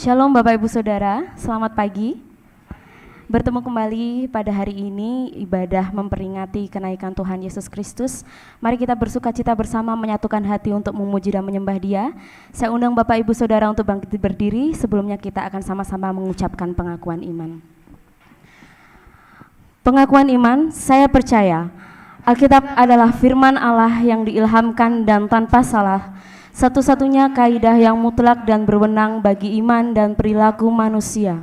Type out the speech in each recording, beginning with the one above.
Shalom Bapak Ibu Saudara, selamat pagi. Bertemu kembali pada hari ini ibadah memperingati kenaikan Tuhan Yesus Kristus. Mari kita bersukacita bersama menyatukan hati untuk memuji dan menyembah Dia. Saya undang Bapak Ibu Saudara untuk bangkit berdiri, sebelumnya kita akan sama-sama mengucapkan pengakuan iman. Pengakuan iman, saya percaya Alkitab adalah firman Allah yang diilhamkan dan tanpa salah, satu-satunya kaidah yang mutlak dan berwenang bagi iman dan perilaku manusia.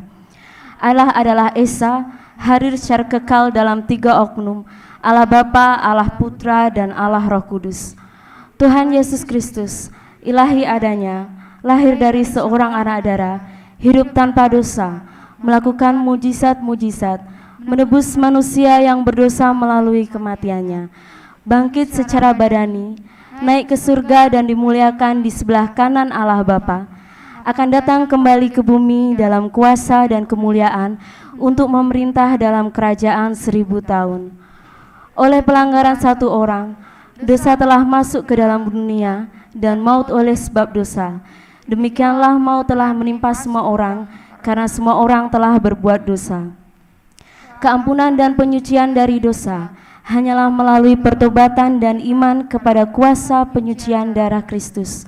Allah adalah Esa, hadir secara kekal dalam tiga oknum, Allah Bapa, Allah Putra, dan Allah Roh Kudus. Tuhan Yesus Kristus, ilahi adanya, lahir dari seorang anak darah, hidup tanpa dosa, melakukan mujizat-mujizat, menebus manusia yang berdosa melalui kematiannya, bangkit secara badani, naik ke surga dan dimuliakan di sebelah kanan Allah Bapa, akan datang kembali ke bumi dalam kuasa dan kemuliaan untuk memerintah dalam kerajaan 1000 tahun. Oleh pelanggaran satu orang, dosa telah masuk ke dalam dunia dan maut oleh sebab dosa. Demikianlah maut telah menimpa semua orang karena semua orang telah berbuat dosa. Keampunan dan penyucian dari dosa hanyalah melalui pertobatan dan iman kepada kuasa penyucian darah Kristus.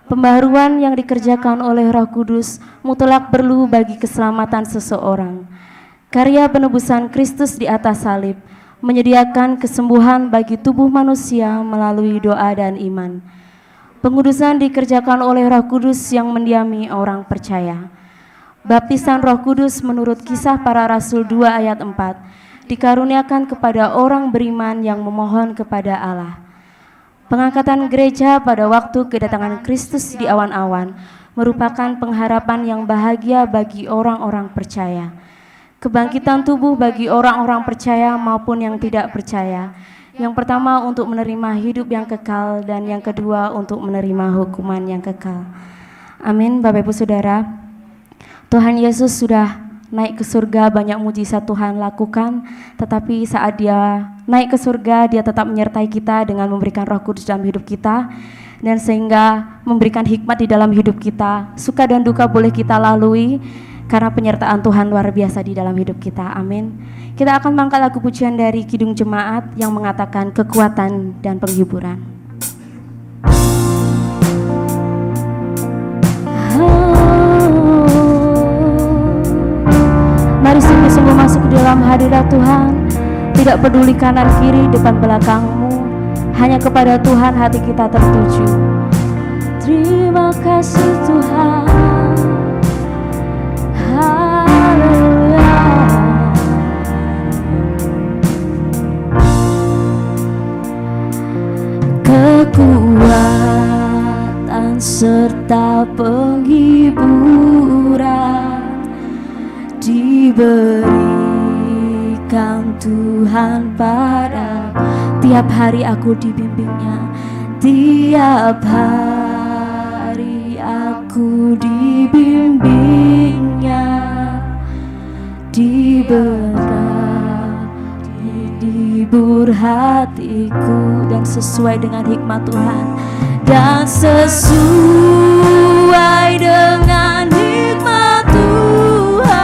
Pembaharuan yang dikerjakan oleh Roh Kudus mutlak perlu bagi keselamatan seseorang. Karya penebusan Kristus di atas salib menyediakan kesembuhan bagi tubuh manusia melalui doa dan iman. Pengudusan dikerjakan oleh Roh Kudus yang mendiami orang percaya. Baptisan Roh Kudus menurut Kisah Para Rasul 2 ayat 4 dikaruniakan kepada orang beriman yang memohon kepada Allah. Pengangkatan gereja pada waktu kedatangan Kristus di awan-awan merupakan pengharapan yang bahagia bagi orang-orang percaya. Kebangkitan tubuh bagi orang-orang percaya maupun yang tidak percaya. Yang pertama untuk menerima hidup yang kekal dan yang kedua untuk menerima hukuman yang kekal. Amin. Bapak Ibu Saudara, Tuhan Yesus sudah naik ke surga, banyak mujizat Tuhan lakukan, tetapi saat dia naik ke surga, dia tetap menyertai kita dengan memberikan Roh Kudus dalam hidup kita, dan sehingga memberikan hikmat di dalam hidup kita. Suka dan duka boleh kita lalui, karena penyertaan Tuhan luar biasa di dalam hidup kita. Amin. Kita akan mengangkat lagu pujian dari Kidung Jemaat yang mengatakan kekuatan dan penghiburan. Mari sungguh-sungguh masuk ke dalam hadirat Tuhan. Tidak peduli kanan kiri, depan belakangmu, hanya kepada Tuhan hati kita tertuju. Terima kasih Tuhan. Haleluya. Kekuatan serta penghiburan diberikan Tuhan pada tiap hari aku dibimbingnya, tiap hari aku dibimbingnya, dibur hatiku dan sesuai dengan hikmat Tuhan dan sesuai dengan hikmat Tuhan.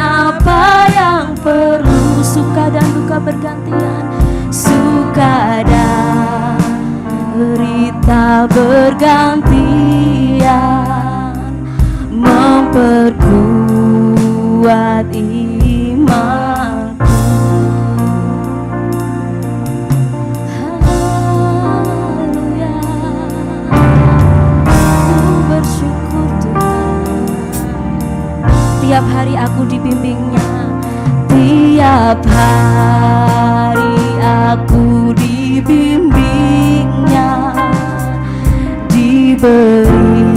Apa yang perlu, suka dan duka bergantian, suka dan derita bergantian, memperkuat imanku. Haleluya, aku bersyukur Tuhan. Tiap hari aku dibimbingnya, tiap hari aku dibimbingnya, diberi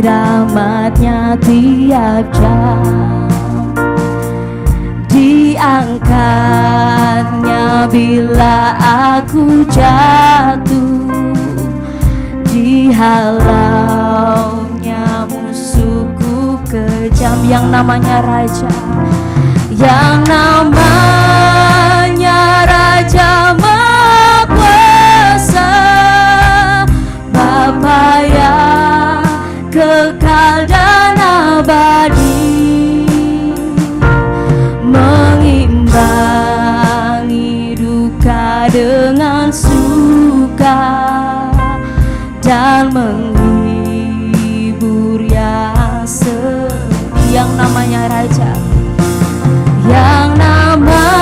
rahmatnya tiap jam, diangkatnya bila aku jatuh, dihalaunya musuhku kejam. Yang namanya Raja, yang namanya Raja Maha Kuasa, abadi, mengimbangi duka dengan suka, dan menghibur yang sedih. Yang namanya Raja, yang namanya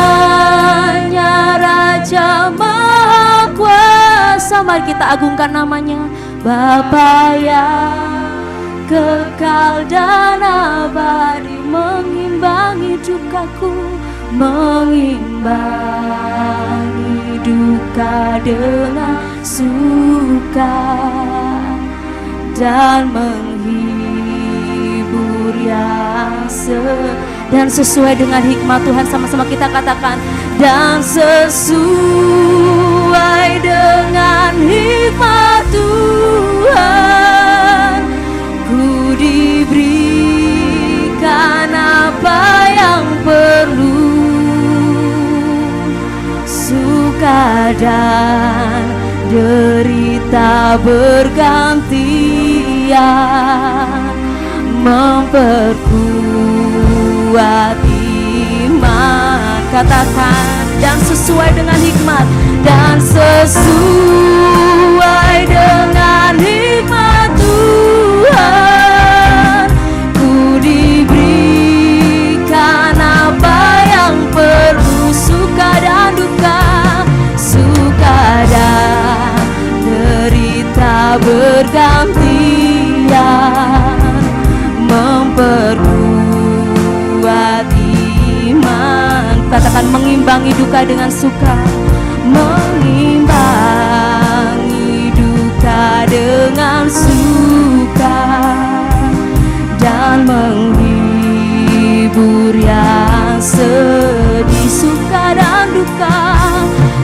Raja Maha Kuasa, mari kita agungkan namanya. Bapa yang kekal dan abadi, mengimbangi dukaku, mengimbangi duka dengan suka, dan menghibur yang dan sesuai dengan hikmat Tuhan. Sama-sama kita katakan, dan sesuai dengan hikmat Tuhan, ku diberikan apa yang perlu, suka dan derita bergantian, memperkuat iman. Katakan, dan sesuai dengan hikmat, dan sesuai dengan hikmat Tuhan, ku diberikan apa yang perlu, suka dan duka, suka dan derita bergantian, memperkuat iman. Katakan, mengimbangi duka dengan suka, mengimbangi duka dengan suka, dan menghibur yang sedih, suka dan duka,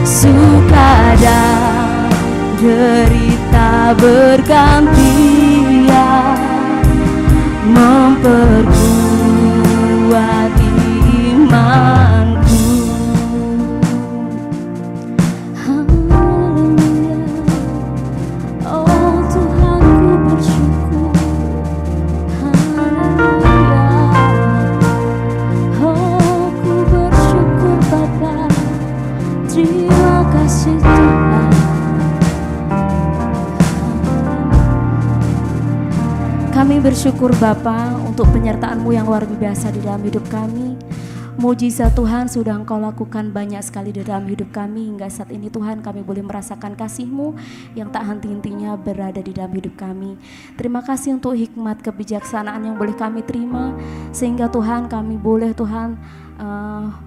suka dan derita bergantian, memperkuat imanku. Haleluya, oh Tuhan ku bersyukur. Haleluya, oh ku bersyukur Bapa, terima kasih Tuhan. Kami bersyukur Bapa untuk penyertaan-Mu yang luar biasa di dalam hidup kami. Mujizat Tuhan sudah Engkau lakukan banyak sekali di dalam hidup kami. Hingga saat ini Tuhan, kami boleh merasakan kasih-Mu yang tak henti-hentinya berada di dalam hidup kami. Terima kasih untuk hikmat kebijaksanaan yang boleh kami terima, sehingga Tuhan kami boleh Tuhan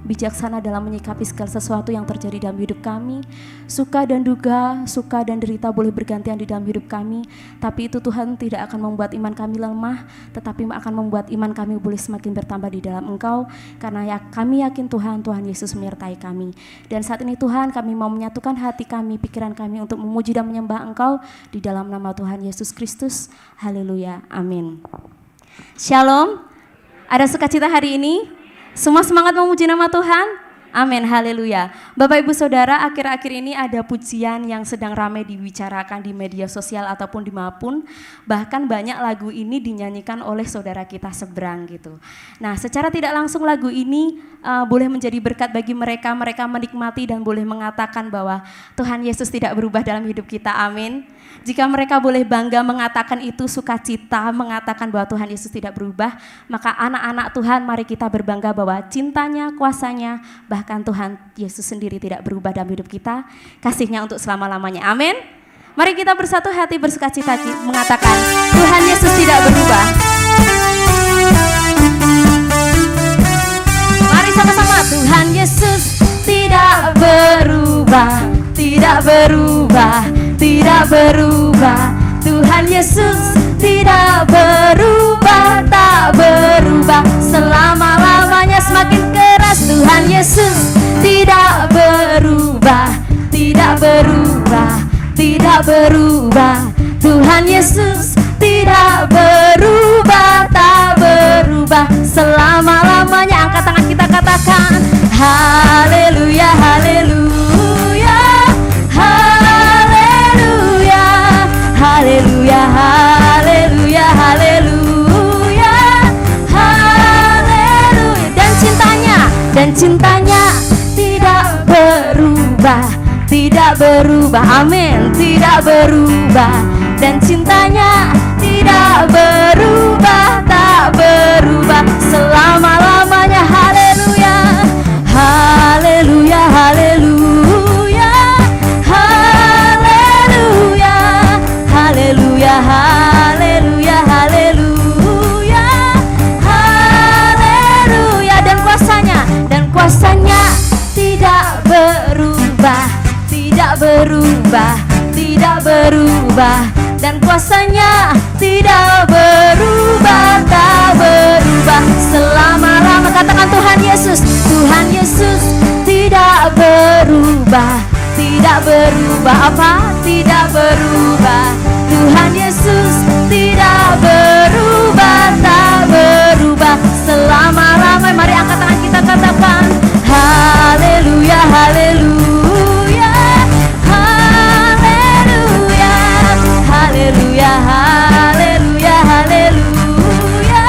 bijaksana dalam menyikapi segala sesuatu yang terjadi dalam hidup kami. Suka dan duka, suka dan derita boleh bergantian di dalam hidup kami, tapi itu Tuhan tidak akan membuat iman kami lemah, tetapi akan membuat iman kami boleh semakin bertambah di dalam Engkau, karena kami yakin Tuhan Yesus menyertai kami. Dan saat ini Tuhan, kami mau menyatukan hati kami, pikiran kami untuk memuji dan menyembah Engkau di dalam nama Tuhan Yesus Kristus. Haleluya, amin. Shalom. Ada sukacita hari ini? Semua semangat memuji nama Tuhan? Amin, haleluya. Bapak Ibu Saudara, akhir-akhir ini ada pujian yang sedang ramai dibicarakan di media sosial ataupun dimanapun. Bahkan banyak lagu ini dinyanyikan oleh saudara kita seberang gitu. Nah, secara tidak langsung lagu ini boleh menjadi berkat bagi mereka menikmati dan boleh mengatakan bahwa Tuhan Yesus tidak berubah dalam hidup kita, amin. Jika mereka boleh bangga mengatakan itu, sukacita mengatakan bahwa Tuhan Yesus tidak berubah, maka anak-anak Tuhan mari kita berbangga bahwa cintanya, kuasanya, bahkan Tuhan Yesus sendiri tidak berubah dalam hidup kita, kasihnya untuk selama-lamanya, amin. Mari kita bersatu hati bersukacita mengatakan Tuhan Yesus tidak berubah. Mari sama-sama, Tuhan Yesus tidak berubah, tidak berubah, tidak berubah. Tuhan Yesus tidak berubah, tak berubah selama-lamanya. Semakin keras, Tuhan Yesus tidak berubah, tidak berubah, tidak berubah. Tuhan Yesus tidak berubah, tak berubah selama-lamanya. Angkat tangan kita katakan haleluya, haleluya, haleluya, haleluya, haleluya, haleluya, berubah, amin, tidak berubah, dan cintanya tidak berubah, tak berubah selama-lamanya. Haleluya, haleluya, haleluya, haleluya, haleluya, haleluya, haleluya, haleluya, dan kuasanya tidak berubah, tidak berubah, tidak berubah, dan kuasanya tidak berubah, tak berubah selama-lama. Katakan Tuhan Yesus, Tuhan Yesus tidak berubah, tidak berubah, apa? Tidak berubah. Tuhan Yesus tidak berubah, tak berubah selama-lama. Mari angkat tangan kita, katakan haleluya, haleluya, haleluya, haleluya, haleluya, haleluya, haleluya.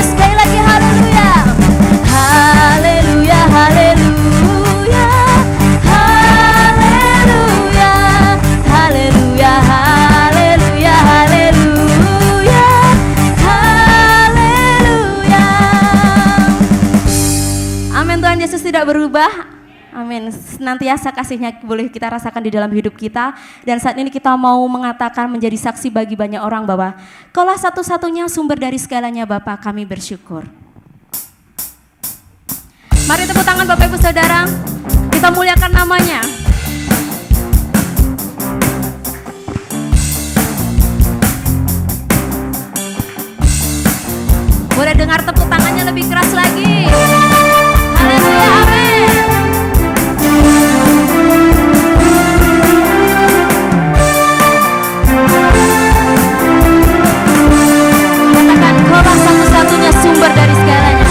Sekali lagi haleluya, haleluya, haleluya, haleluya, haleluya, haleluya, haleluya, haleluya. Amin. Tuhan Yesus tidak berubah. Amin. Senantiasa kasihnya boleh kita rasakan di dalam hidup kita. Dan saat ini kita mau mengatakan menjadi saksi bagi banyak orang bahwa Kaulah satu-satunya sumber dari segalanya Bapa, kami bersyukur. Mari tepuk tangan Bapak Ibu Saudara, kita muliakan namanya. Boleh dengar tepuk tangannya lebih keras lagi. Haleluya, amin. Katakan Kaulah satu-satunya sumber dari segalanya.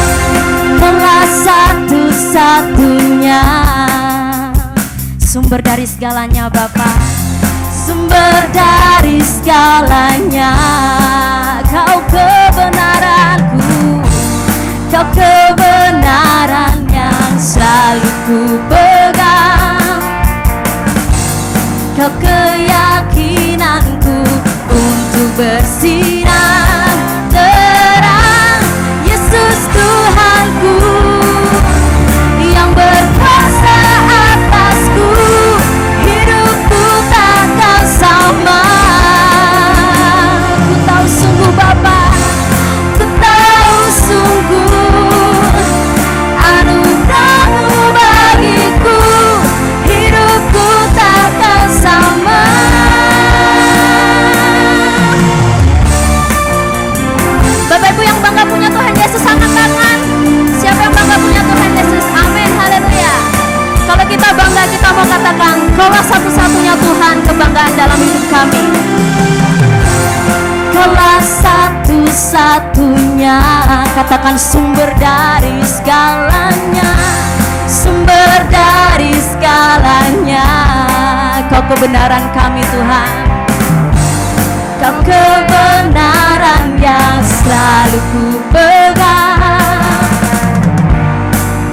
Kaulah satu-satunya sumber dari segalanya Bapa, sumber dari segalanya. Kau kebenaranku, Kau kebenaran yang selalu ku pegang, Kau keyakinanku untuk bersinar terang. Yesus Tuhanku yang berkuasa atasku, hidupku takkan sama. Ku tahu sungguh Bapa, ku tahu sungguh anugerah-Mu bagiku, hidupku takkan sama. Bapak Ibu yang bangga punya Tuhan Yesus, angkat tangan. Siapa yang bangga punya Tuhan Yesus? Amin, haleluya. Kalau kita bangga, kita mau katakan Kaulah satu-satunya Tuhan, kebanggaan dalam hidup kami. Kaulah satu-satunya, katakan sumber dari segalanya, sumber dari segalanya. Kau kebenaran kami Tuhan, Kau kebenaran yang selalu ku pegang,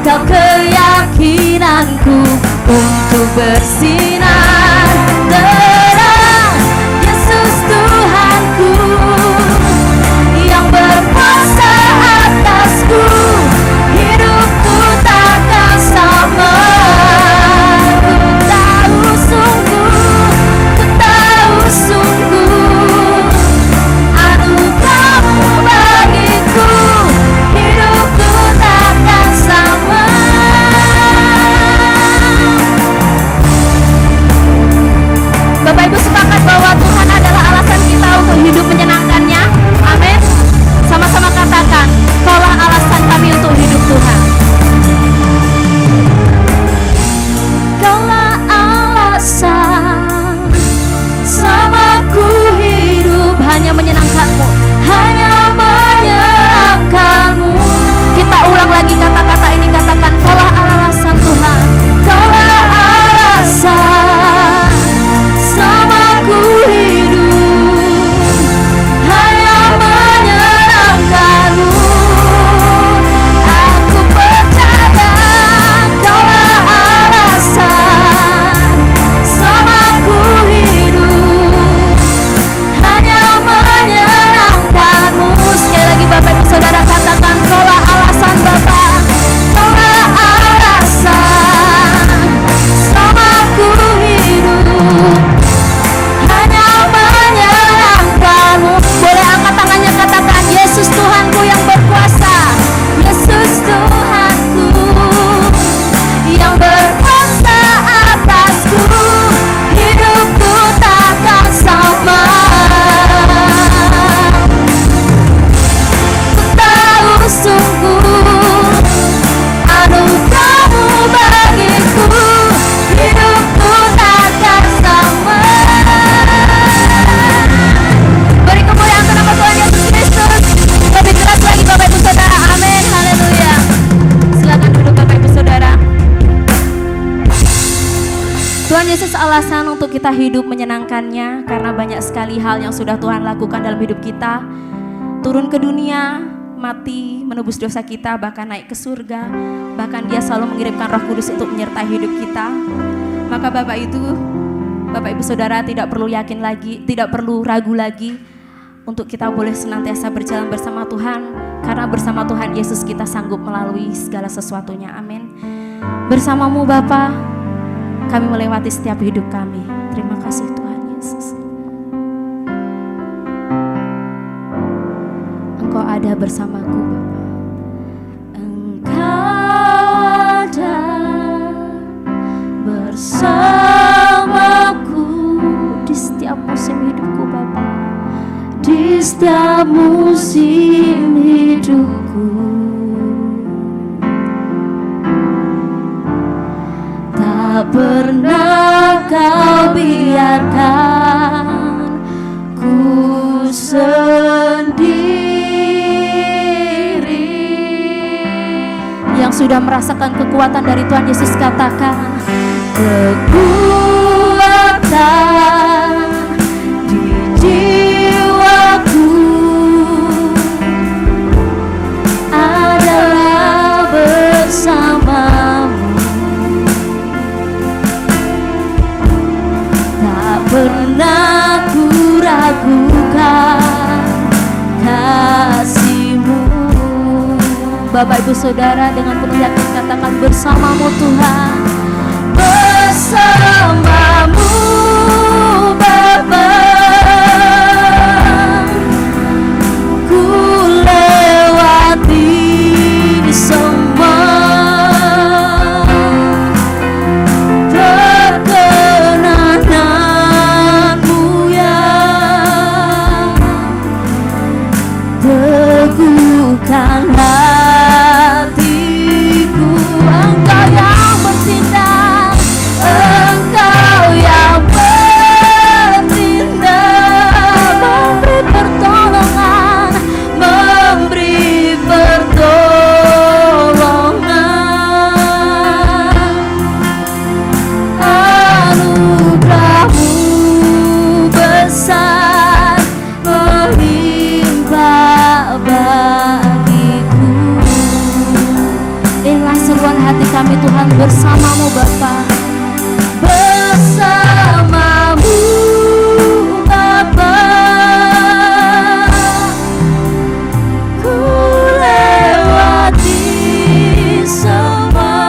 Kau keyakinanku untuk bersinar terang. Yesus Tuhanku yang berkuasa atasku, hidupku takkan sama. Ku tahu sungguh, ku tahu sungguh anugerah-Mu bagiku, hidupku takkan sama. kita hidup menyenangkannya, karena banyak sekali hal yang sudah Tuhan lakukan dalam hidup kita. Turun ke dunia, mati, menebus dosa kita, bahkan naik ke surga. Bahkan Dia selalu mengirimkan Roh Kudus untuk menyertai hidup kita. Maka Bapak Ibu Saudara tidak perlu yakin lagi, tidak perlu ragu lagi untuk kita boleh senantiasa berjalan bersama Tuhan, karena bersama Tuhan Yesus kita sanggup melalui segala sesuatunya. Amin. Bersamamu Bapa, kami melewati setiap hidup kami. Terima kasih Tuhan Yesus. Engkau ada bersamaku Bapa. Engkau ada bersamaku di setiap musim hidupku Bapa. Di setiap musim hidupku, tak pernah Kau biarkan ku sendiri. Yang sudah merasakan kekuatan dari Tuhan Yesus katakan, kekuatan di jiwaku adalah bersamamu. Tak pernah ku ragukan kasih-Mu. Bapak Ibu Saudara, dengan penuh yakin katakan, bersamamu Tuhan, bersamamu Bapa, ku lewati semua perkenanan-Mu yang teguhkan hatiku. Engkau yang bertindak, Engkau yang bertindak, memberi pertolongan, memberi pertolongan. Anugerah-Mu besar melimpah bagiku. Inilah seruan hati kami Tuhan, bersamamu Bapa, bersamamu Bapa, ku lewati semua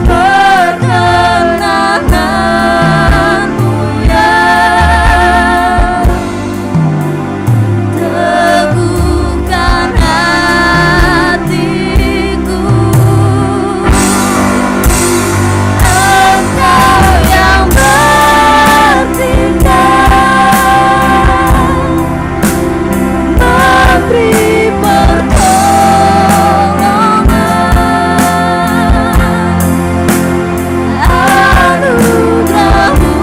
perkenanan-Mu yang teguhkan hatiku. Engkau yang bertindak, memberi pertolongan. Anugerah-Mu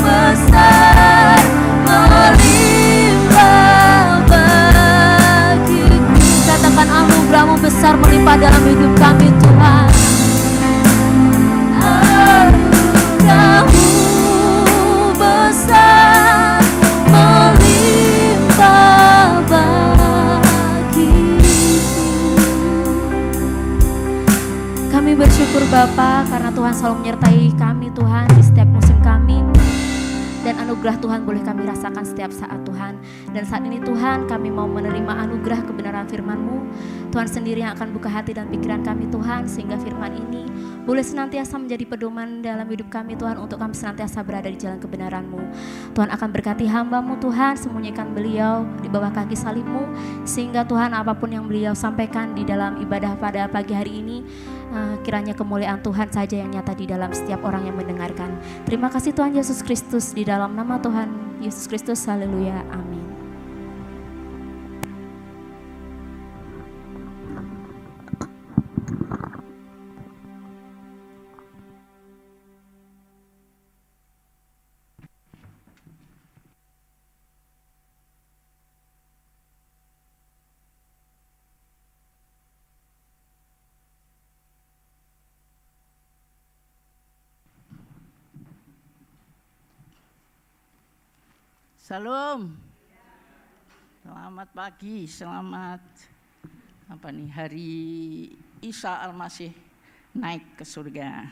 besar melimpah bagiku. Katakan, anugerah-Mu besar melimpah dalam hidup kami Tuhan. Anugerah-Mu besar melimpah bagiku. Kami bersyukur Bapa, karena Tuhan selalu menyertai kami Tuhan di setiap musim kami. Dan anugerah Tuhan boleh kami rasakan setiap saat Tuhan. Dan saat ini Tuhan, kami mau menerima anugerah kebenaran firman-Mu. Tuhan sendiri yang akan buka hati dan pikiran kami Tuhan, sehingga firman ini boleh senantiasa menjadi pedoman dalam hidup kami Tuhan, untuk kami senantiasa berada di jalan kebenaran-Mu. Tuhan akan berkati hamba-Mu Tuhan, sembunyikan beliau di bawah kaki salib-Mu, sehingga Tuhan apapun yang beliau sampaikan di dalam ibadah pada pagi hari ini, kiranya kemuliaan Tuhan saja yang nyata di dalam setiap orang yang mendengarkan. Terima kasih Tuhan Yesus Kristus, di dalam nama Tuhan Yesus Kristus, haleluya, amin. Salam. Selamat pagi, selamat hari Isa Al-Masih naik ke surga.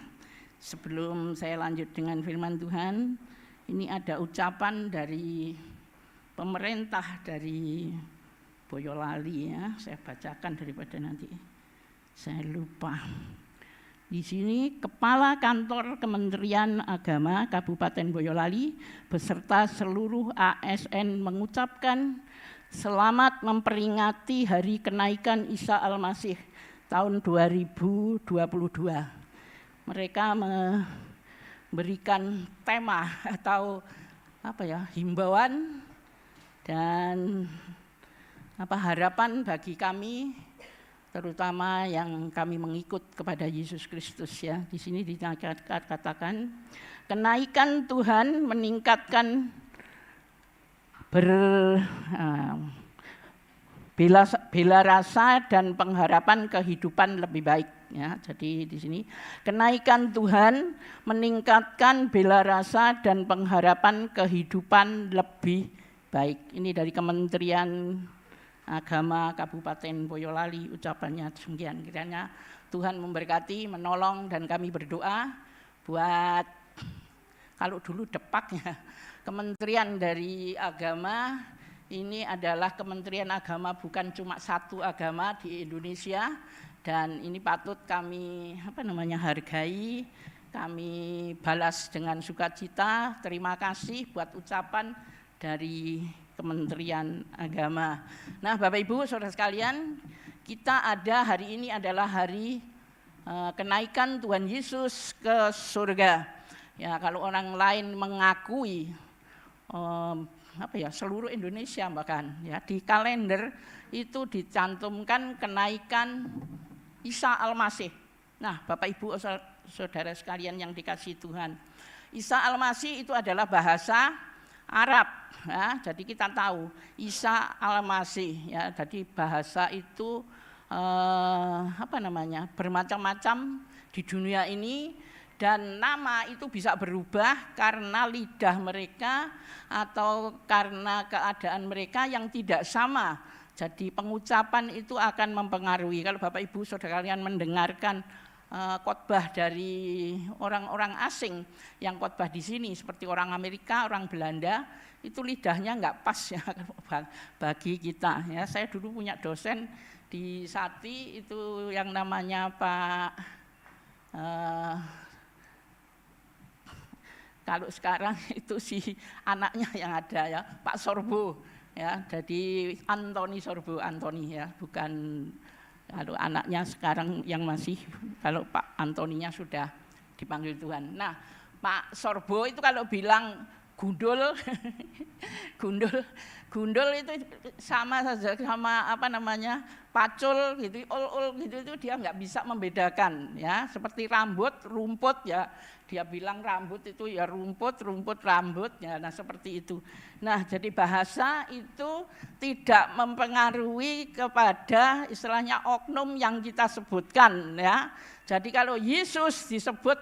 Sebelum saya lanjut dengan firman Tuhan, ini ada ucapan dari pemerintah dari Boyolali ya. Saya bacakan daripada nanti saya lupa. Di sini Kepala Kantor Kementerian Agama Kabupaten Boyolali beserta seluruh ASN mengucapkan selamat memperingati Hari Kenaikan Isa Al-Masih tahun 2022. Mereka memberikan tema atau himbauan dan harapan bagi kami, terutama yang kami mengikut kepada Yesus Kristus ya. Di sini dikatakan kenaikan Tuhan meningkatkan bela rasa dan pengharapan kehidupan lebih baik ya. Jadi di sini kenaikan Tuhan meningkatkan bela rasa dan pengharapan kehidupan lebih baik. Ini dari Kementerian Agama Kabupaten Boyolali, ucapannya demikian. Kiranya Tuhan memberkati, menolong, dan kami berdoa buat, kalau dulu Depaknya Kementerian dari Agama, ini adalah Kementerian Agama bukan cuma satu agama di Indonesia, dan ini patut kami hargai, kami balas dengan sukacita. Terima kasih buat ucapan dari Kementerian Agama. Nah, Bapak Ibu, Saudara sekalian, kita ada hari ini adalah hari kenaikan Tuhan Yesus ke surga. Ya, kalau orang lain mengakui seluruh Indonesia bahkan ya, di kalender itu dicantumkan kenaikan Isa Al-Masih. Nah, Bapak Ibu, Saudara sekalian yang dikasihi Tuhan, Isa Al-Masih itu adalah bahasa Arab ya, jadi kita tahu Isa Al-Masih ya, jadi bahasa itu bermacam-macam di dunia ini, dan nama itu bisa berubah karena lidah mereka atau karena keadaan mereka yang tidak sama. Jadi pengucapan itu akan mempengaruhi. Kalau Bapak Ibu Saudara kalian mendengarkan khotbah dari orang-orang asing yang khotbah di sini, seperti orang Amerika, orang Belanda, itu lidahnya nggak pas ya bagi kita. Ya, saya dulu punya dosen di Sati itu yang namanya Pak, kalau sekarang itu si anaknya yang ada ya, Pak Sorbo ya, jadi Antoni Sorbo, Antoni ya, bukan. Kalau anaknya sekarang yang masih, kalau Pak Antoninya sudah dipanggil Tuhan. Nah, Pak Sorbo itu kalau bilang gundul, gundul itu sama saja sama pacul gitu, ul gitu, itu dia nggak bisa membedakan ya. Seperti rambut, rumput ya, dia bilang rambut itu ya rumput, rambut ya. Nah, seperti itu. Nah, jadi bahasa itu tidak mempengaruhi kepada istilahnya oknum yang kita sebutkan ya. Jadi kalau Yesus disebut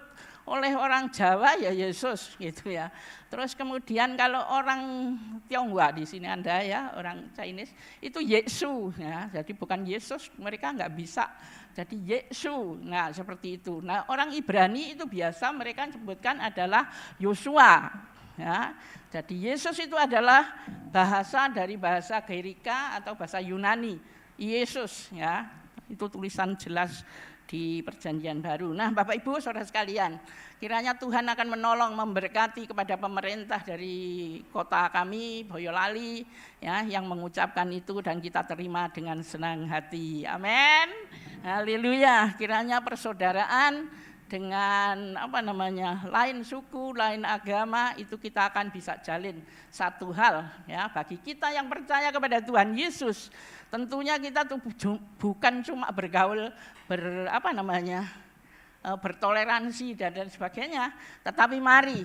oleh orang Jawa ya Yesus gitu ya. Terus kemudian kalau orang Tionghoa di sini Anda ya, orang Chinese itu Yesu ya. Jadi bukan Yesus, mereka nggak bisa. Jadi Yesu. Nah, seperti itu. Nah, orang Ibrani itu biasa mereka sebutkan adalah Yosua ya. Jadi Yesus itu adalah bahasa dari bahasa Gerika atau bahasa Yunani. Yesus ya. Itu tulisan jelas di Perjanjian Baru. Nah, Bapak Ibu Saudara sekalian, kiranya Tuhan akan menolong, memberkati kepada pemerintah dari kota kami Boyolali ya, yang mengucapkan itu, dan kita terima dengan senang hati. Amin. Haleluya. Kiranya persaudaraan dengan lain suku, lain agama itu kita akan bisa jalin satu hal ya, bagi kita yang percaya kepada Tuhan Yesus. Tentunya kita tuh bukan cuma bergaul bertoleransi dan sebagainya, tetapi mari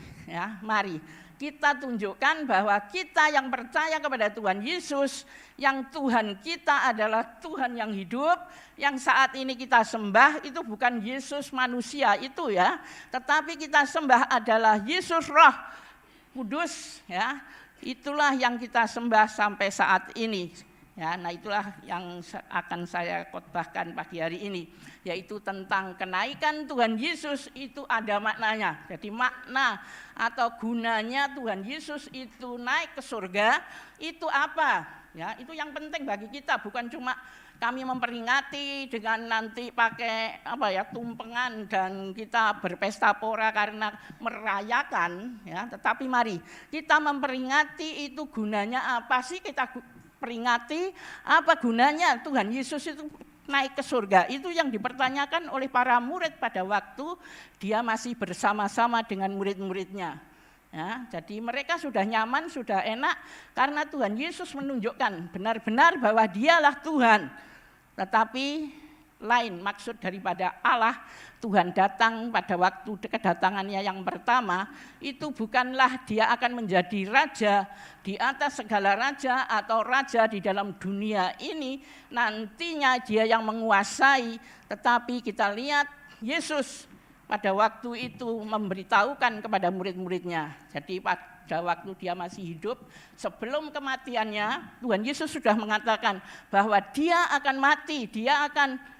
kita tunjukkan bahwa kita yang percaya kepada Tuhan Yesus, yang Tuhan kita adalah Tuhan yang hidup, yang saat ini kita sembah itu bukan Yesus manusia itu ya, tetapi kita sembah adalah Yesus Roh Kudus ya. Itulah yang kita sembah sampai saat ini. Ya, nah itulah yang akan saya khotbahkan pagi hari ini, yaitu tentang kenaikan Tuhan Yesus itu ada maknanya. Jadi makna atau gunanya Tuhan Yesus itu naik ke surga itu apa? Ya, itu yang penting bagi kita, bukan cuma kami memperingati dengan nanti pakai tumpengan dan kita berpesta pora karena merayakan, ya. Tetapi mari kita memperingati itu gunanya apa sih, kita peringati apa gunanya Tuhan Yesus itu naik ke surga. Itu yang dipertanyakan oleh para murid pada waktu dia masih bersama-sama dengan murid-muridnya. Ya, jadi mereka sudah nyaman, sudah enak karena Tuhan Yesus menunjukkan benar-benar bahwa dialah Tuhan. Tetapi lain maksud daripada Allah. Tuhan datang pada waktu kedatangannya yang pertama, itu bukanlah dia akan menjadi raja di atas segala raja atau raja di dalam dunia ini, nantinya dia yang menguasai. Tetapi kita lihat Yesus pada waktu itu memberitahukan kepada murid-muridnya. Jadi pada waktu dia masih hidup, sebelum kematiannya, Tuhan Yesus sudah mengatakan bahwa dia akan mati, dia akan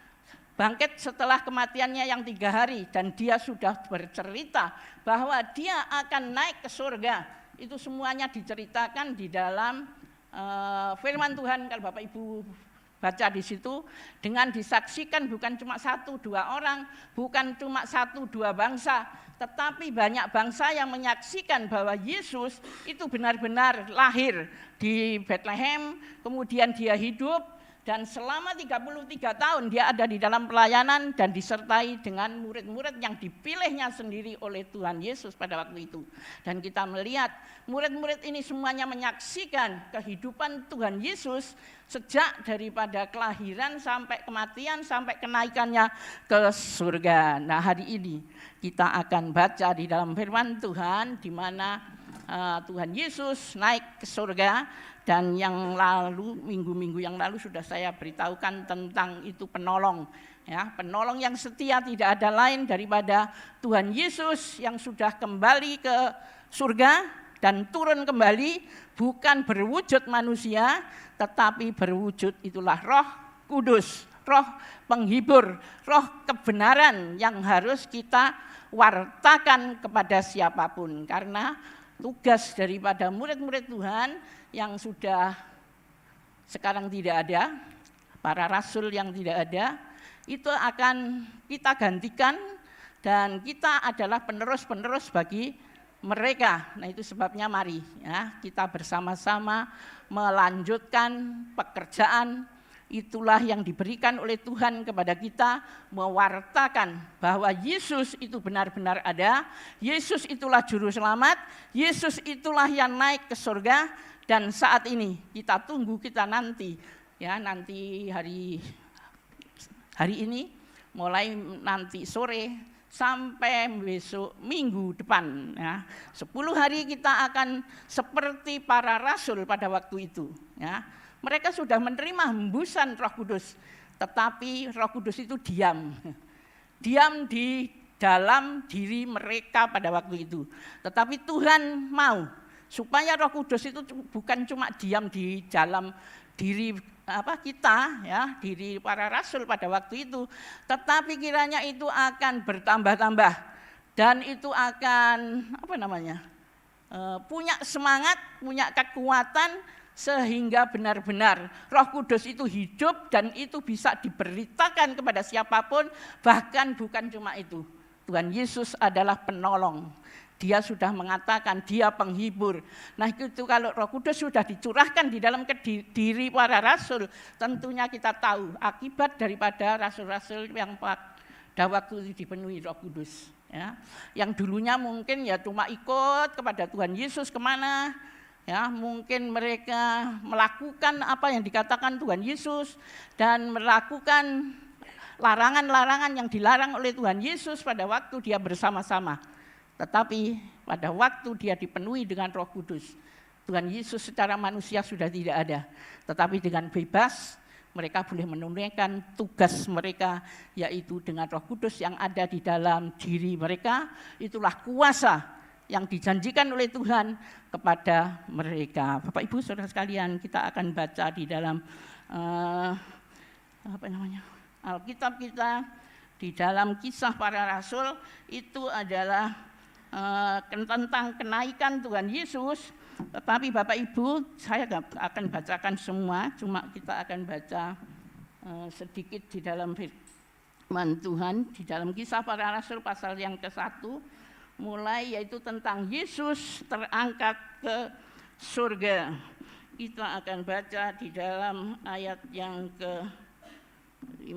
bangkit setelah kematiannya yang 3 hari. Dan dia sudah bercerita bahwa dia akan naik ke surga. Itu semuanya diceritakan di dalam firman Tuhan. Kalau Bapak Ibu baca di situ, dengan disaksikan bukan cuma 1-2 orang, bukan cuma 1-2 bangsa, tetapi banyak bangsa yang menyaksikan bahwa Yesus itu benar-benar lahir di Bethlehem, kemudian dia hidup, dan selama 33 tahun dia ada di dalam pelayanan dan disertai dengan murid-murid yang dipilihnya sendiri oleh Tuhan Yesus pada waktu itu. Dan kita melihat murid-murid ini semuanya menyaksikan kehidupan Tuhan Yesus sejak daripada kelahiran sampai kematian sampai kenaikannya ke surga. Nah, hari ini kita akan baca di dalam firman Tuhan di mana Tuhan Yesus naik ke surga. Dan yang lalu, minggu-minggu yang lalu sudah saya beritahukan tentang itu penolong. Ya, penolong yang setia tidak ada lain daripada Tuhan Yesus yang sudah kembali ke surga dan turun kembali, bukan berwujud manusia, tetapi berwujud itulah Roh Kudus, Roh penghibur, Roh kebenaran yang harus kita wartakan kepada siapapun. Karena tugas daripada murid-murid Tuhan yang sudah sekarang tidak ada, para rasul yang tidak ada, itu akan kita gantikan dan kita adalah penerus-penerus bagi mereka. Nah, itu sebabnya mari ya, kita bersama-sama melanjutkan pekerjaan itulah yang diberikan oleh Tuhan kepada kita, mewartakan bahwa Yesus itu benar-benar ada, Yesus itulah juru selamat, Yesus itulah yang naik ke surga. Dan saat ini kita tunggu, kita nanti ya, nanti hari ini mulai nanti sore sampai besok minggu depan ya, 10 hari kita akan seperti para rasul pada waktu itu ya. Mereka sudah menerima hembusan Roh Kudus, tetapi Roh Kudus itu diam di dalam diri mereka pada waktu itu. Tetapi Tuhan mau supaya Roh Kudus itu bukan cuma diam di dalam diri kita ya, diri para rasul pada waktu itu, tetapi kiranya itu akan bertambah-tambah dan itu akan punya semangat, punya kekuatan, sehingga benar-benar Roh Kudus itu hidup dan itu bisa diberitakan kepada siapapun. Bahkan bukan cuma itu, Tuhan Yesus adalah penolong. Dia sudah mengatakan dia penghibur. Nah, itu kalau Roh Kudus sudah dicurahkan di dalam diri para rasul, tentunya kita tahu akibat daripada rasul-rasul yang pada waktu itu dipenuhi Roh Kudus ya. Yang dulunya mungkin ya cuma ikut kepada Tuhan Yesus kemana ya, mungkin mereka melakukan apa yang dikatakan Tuhan Yesus dan melakukan larangan-larangan yang dilarang oleh Tuhan Yesus pada waktu dia bersama-sama. Tetapi pada waktu dia dipenuhi dengan Roh Kudus, Tuhan Yesus secara manusia sudah tidak ada. Tetapi dengan bebas mereka boleh menunaikan tugas mereka, yaitu dengan Roh Kudus yang ada di dalam diri mereka. Itulah kuasa yang dijanjikan oleh Tuhan kepada mereka. Bapak Ibu Saudara sekalian, kita akan baca di dalam Alkitab kita, di dalam Kisah Para Rasul, itu adalah tentang kenaikan Tuhan Yesus. Tetapi Bapak Ibu, saya akan bacakan semua, cuma kita akan baca sedikit di dalam firman Tuhan, di dalam Kisah Para Rasul pasal yang ke-1, mulai yaitu tentang Yesus terangkat ke surga. Kita akan baca di dalam ayat yang ke-5,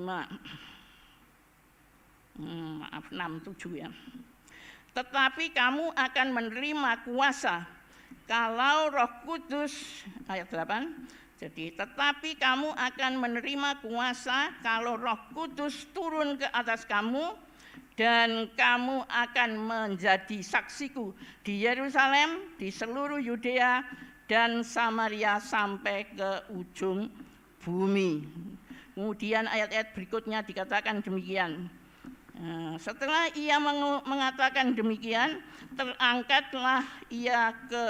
6, 7 ya. Tetapi kamu akan menerima kuasa kalau Roh Kudus, ayat 8. Jadi, tetapi kamu akan menerima kuasa kalau Roh Kudus turun ke atas kamu, dan kamu akan menjadi saksiku di Yerusalem, di seluruh Yudea dan Samaria sampai ke ujung bumi. Kemudian ayat-ayat berikutnya dikatakan demikian. Setelah ia mengatakan demikian, terangkatlah ia ke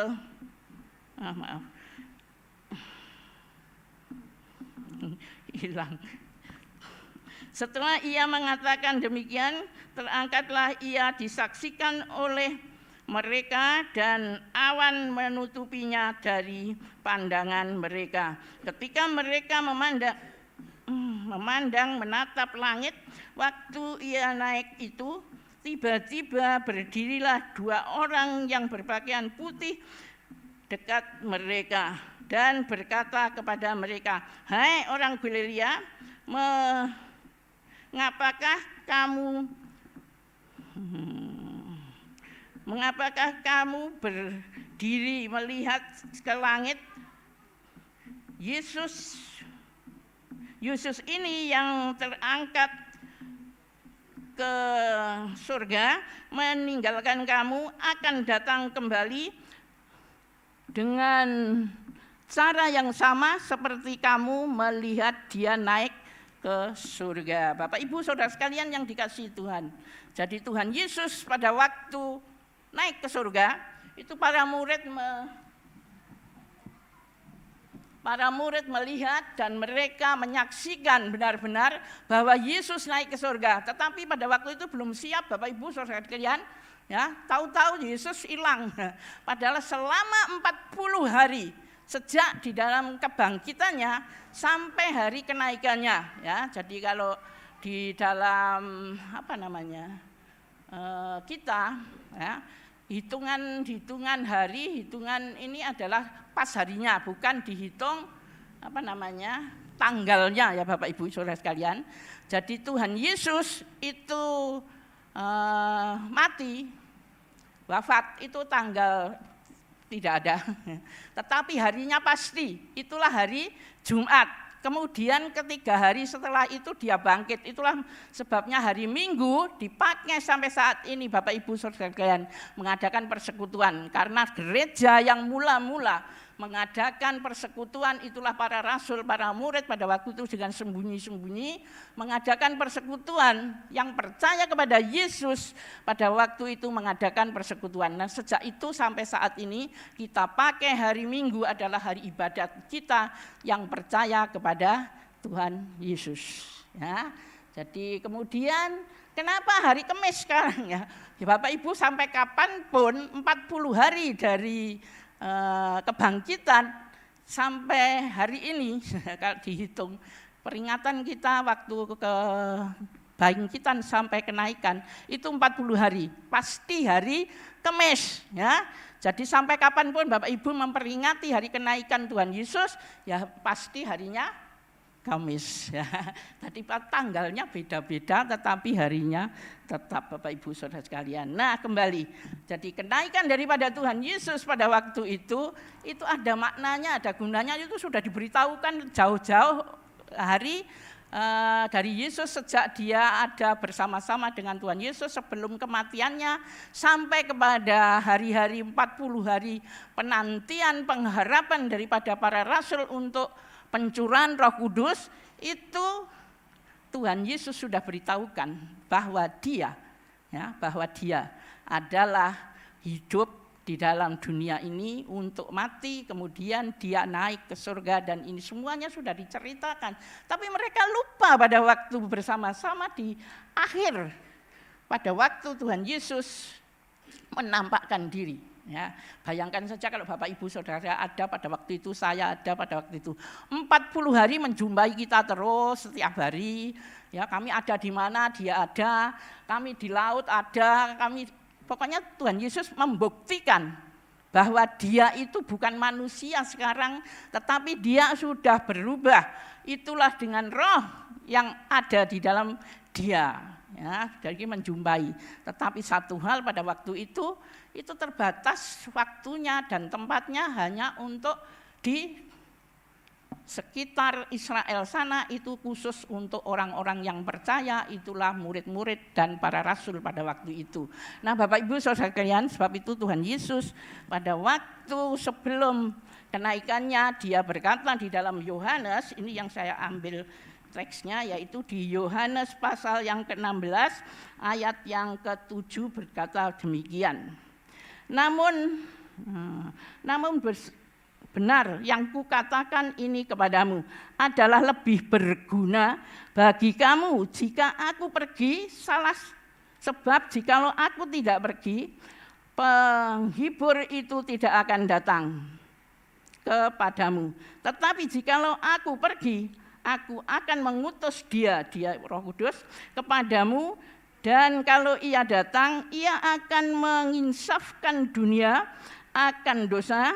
hilang. Setelah ia mengatakan demikian, terangkatlah ia disaksikan oleh mereka dan awan menutupinya dari pandangan mereka. Ketika mereka memandang menatap langit, waktu ia naik itu, tiba-tiba berdirilah 2 orang yang berpakaian putih dekat mereka dan berkata kepada mereka, "Hai orang Galilea, mengapakah kamu berdiri melihat ke langit? Yesus ini yang terangkat ke surga meninggalkan kamu akan datang kembali dengan cara yang sama seperti kamu melihat dia naik ke surga." Bapak Ibu Saudara sekalian yang dikasihi Tuhan. Jadi Tuhan Yesus pada waktu naik ke surga, itu para murid melihat dan mereka menyaksikan benar-benar bahwa Yesus naik ke surga. Tetapi pada waktu itu belum siap Bapak Ibu Saudara sekalian, ya, tahu-tahu Yesus hilang. Padahal selama 40 hari sejak di dalam kebangkitannya sampai hari kenaikannya, ya. Jadi kalau di dalam kita, ya, hitungan hari, hitungan ini adalah pas harinya, bukan dihitung tanggalnya, ya Bapak Ibu Saudara sekalian. Jadi Tuhan Yesus itu mati, wafat itu tanggal tidak ada, tetapi harinya pasti, itulah hari Jumat. Kemudian 3 hari setelah itu dia bangkit. Itulah sebabnya hari Minggu dipakai sampai saat ini Bapak Ibu Saudara sekalian mengadakan persekutuan. Karena gereja yang mula-mula mengadakan persekutuan itulah para rasul, para murid pada waktu itu dengan sembunyi-sembunyi mengadakan persekutuan. Yang percaya kepada Yesus pada waktu itu mengadakan persekutuan. Nah, sejak itu sampai saat ini kita pakai hari Minggu adalah hari ibadat kita yang percaya kepada Tuhan Yesus, ya. Jadi kemudian kenapa hari Kamis sekarang, ya? Ya Bapak Ibu, sampai kapanpun 40 hari dari kebangkitan sampai hari ini kalau dihitung peringatan kita waktu kebangkitan sampai kenaikan itu 40 hari, pasti hari Kamis, ya. Jadi sampai kapanpun Bapak Ibu memperingati hari kenaikan Tuhan Yesus, ya pasti harinya Kamis, ya. Tadi tanggalnya beda-beda tetapi harinya tetap Bapak Ibu Saudara sekalian. Nah, kembali. Jadi kenaikan daripada Tuhan Yesus pada waktu itu ada maknanya, ada gunanya, itu sudah diberitahukan jauh-jauh hari dari Yesus sejak dia ada bersama-sama dengan Tuhan Yesus sebelum kematiannya sampai kepada hari-hari 40 hari penantian pengharapan daripada para rasul untuk pencurahan Roh Kudus. Itu Tuhan Yesus sudah beritahukan bahwa dia adalah hidup di dalam dunia ini untuk mati, kemudian dia naik ke surga, dan ini semuanya sudah diceritakan. Tapi mereka lupa pada waktu bersama-sama di akhir, pada waktu Tuhan Yesus menampakkan diri. Ya, bayangkan saja kalau Bapak Ibu Saudara ada pada waktu itu, saya ada pada waktu itu. 40 hari menjumpai kita terus setiap hari. Ya, kami ada di mana, dia ada, kami di laut ada, pokoknya Tuhan Yesus membuktikan bahwa dia itu bukan manusia sekarang, tetapi dia sudah berubah. Itulah dengan roh yang ada di dalam dia. Ya, jadi menjumpai. Tetapi satu hal pada waktu itu terbatas waktunya dan tempatnya hanya untuk di sekitar Israel sana, itu khusus untuk orang-orang yang percaya, itulah murid-murid dan para rasul pada waktu itu. Nah, Bapak Ibu Saudara sekalian, sebab itu Tuhan Yesus pada waktu sebelum kenaikannya dia berkata di dalam Yohanes, ini yang saya ambil teksnya, yaitu di Yohanes pasal yang ke-16 ayat yang ke-7 berkata demikian. Namun benar yang kukatakan ini kepadamu adalah lebih berguna bagi kamu jika aku pergi, sebab jikalau aku tidak pergi, penghibur itu tidak akan datang kepadamu. Tetapi jikalau aku pergi, aku akan mengutus dia Roh Kudus kepadamu, dan kalau ia datang, ia akan menginsafkan dunia akan dosa,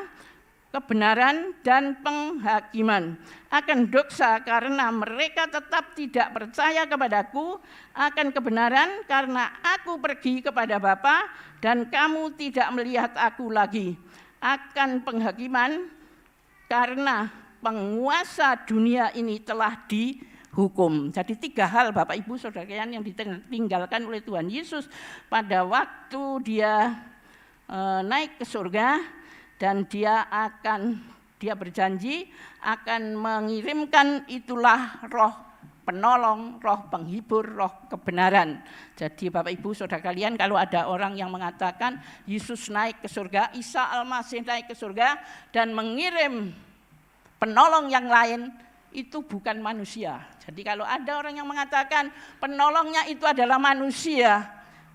kebenaran, dan penghakiman. Akan dosa karena mereka tetap tidak percaya kepadaku, akan kebenaran karena aku pergi kepada Bapa dan kamu tidak melihat aku lagi, akan penghakiman karena penguasa dunia ini telah dihukum. Jadi 3 hal Bapak Ibu Saudara sekalian yang ditinggalkan oleh Tuhan Yesus pada waktu dia naik ke surga, dan dia berjanji akan mengirimkan itulah roh penolong, roh penghibur, roh kebenaran. Jadi Bapak Ibu Saudara sekalian, kalau ada orang yang mengatakan Yesus naik ke surga, Isa Al-Masih naik ke surga dan mengirim penolong yang lain, itu bukan manusia. Jadi kalau ada orang yang mengatakan penolongnya itu adalah manusia,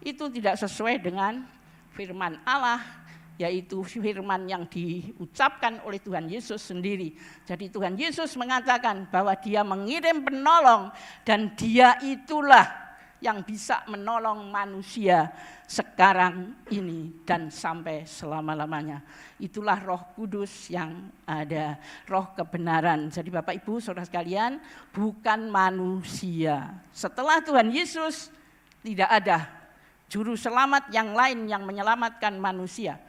itu tidak sesuai dengan firman Allah, yaitu firman yang diucapkan oleh Tuhan Yesus sendiri. Jadi Tuhan Yesus mengatakan bahwa dia mengirim penolong, dan dia itulah yang bisa menolong manusia sekarang ini dan sampai selama-lamanya. Itulah Roh Kudus yang ada, roh kebenaran. Jadi Bapak Ibu Saudara sekalian, bukan manusia. Setelah Tuhan Yesus tidak ada juru selamat yang lain yang menyelamatkan manusia.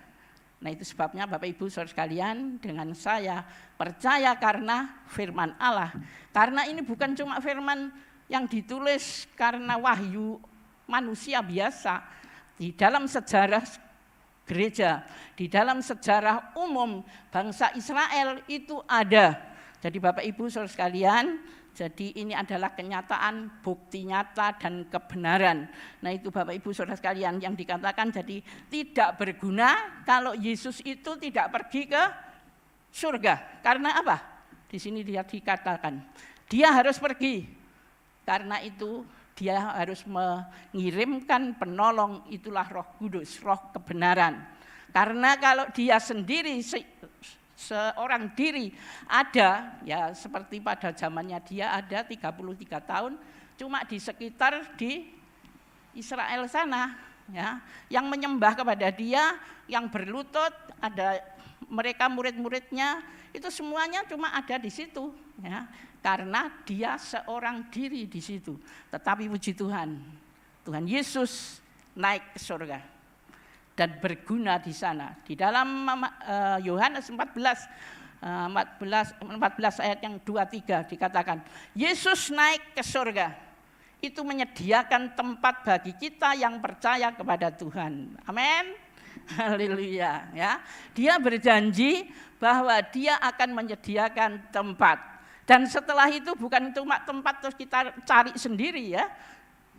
Nah, itu sebabnya Bapak Ibu Saudara sekalian, dengan saya percaya karena firman Allah. Karena ini bukan cuma firman yang ditulis karena wahyu manusia biasa. Di dalam sejarah gereja, di dalam sejarah umum bangsa Israel itu ada. Jadi Bapak Ibu Saudara sekalian, jadi ini adalah kenyataan, bukti nyata dan kebenaran. Nah, itu Bapak Ibu Saudara sekalian yang dikatakan jadi tidak berguna kalau Yesus itu tidak pergi ke surga. Karena apa? Di sini dia dikatakan dia harus pergi. Karena itu dia harus mengirimkan penolong, itulah Roh Kudus, roh kebenaran. Karena kalau dia sendiri seorang diri ada, ya seperti pada zamannya dia ada 33 tahun cuma di sekitar di Israel sana, ya, yang menyembah kepada dia, yang berlutut, ada mereka murid-muridnya, itu semuanya cuma ada di situ, ya, karena dia seorang diri di situ. Tetapi puji Tuhan, Tuhan Yesus naik ke surga dan berguna di sana. Di dalam Yohanes 14 ayat yang 2-3 dikatakan, Yesus naik ke surga, itu menyediakan tempat bagi kita yang percaya kepada Tuhan. Amin. Haleluya, ya. Dia berjanji bahwa dia akan menyediakan tempat. Dan setelah itu bukan cuma tempat terus kita cari sendiri, ya.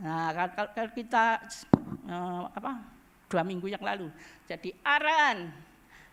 Nah, kalau kita 2 minggu yang lalu. Jadi Aran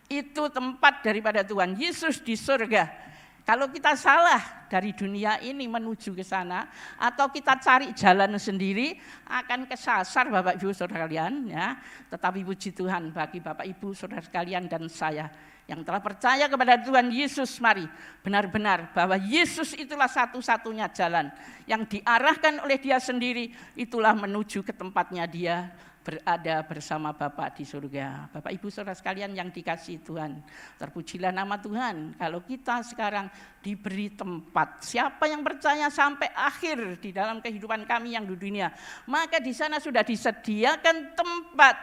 itu tempat daripada Tuhan Yesus di surga. Kalau kita salah dari dunia ini menuju ke sana, atau kita cari jalan sendiri, akan kesasar Bapak Ibu Saudara sekalian, ya. Tetapi puji Tuhan bagi Bapak Ibu Saudara sekalian dan saya yang telah percaya kepada Tuhan Yesus, mari benar-benar bahwa Yesus itulah satu-satunya jalan yang diarahkan oleh Dia sendiri, itulah menuju ke tempatnya Dia berada bersama Bapa di surga. Bapak Ibu Saudara sekalian yang dikasihi Tuhan, terpujilah nama Tuhan. Kalau kita sekarang diberi tempat, siapa yang percaya sampai akhir di dalam kehidupan kami yang di dunia, maka di sana sudah disediakan tempat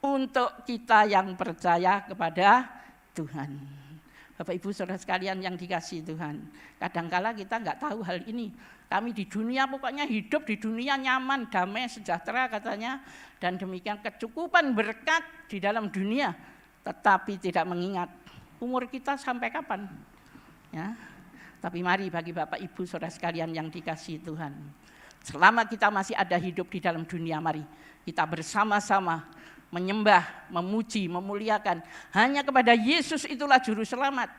untuk kita yang percaya kepada Tuhan. Bapak Ibu Saudara sekalian yang dikasihi Tuhan, kadangkala kita nggak tahu hal ini. Kami di dunia pokoknya hidup di dunia nyaman, damai, sejahtera katanya, dan demikian kecukupan berkat di dalam dunia, tetapi tidak mengingat umur kita sampai kapan. Ya. Tapi mari bagi Bapak Ibu Saudara sekalian yang dikasihi Tuhan, selama kita masih ada hidup di dalam dunia, mari kita bersama-sama menyembah, memuji, memuliakan hanya kepada Yesus, itulah juru selamat,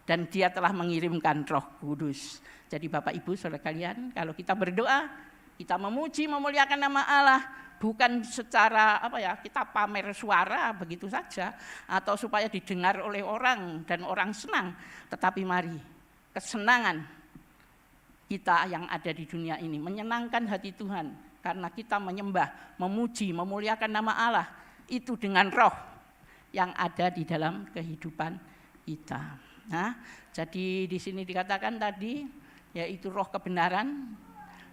dan Dia telah mengirimkan Roh Kudus. Jadi Bapak Ibu Saudara sekalian, kalau kita berdoa, kita memuji, memuliakan nama Allah, bukan secara kita pamer suara begitu saja, atau supaya didengar oleh orang dan orang senang, tetapi mari kesenangan kita yang ada di dunia ini menyenangkan hati Tuhan, karena kita menyembah, memuji, memuliakan nama Allah itu dengan roh yang ada di dalam kehidupan kita. Nah, jadi di sini dikatakan tadi, yaitu roh kebenaran,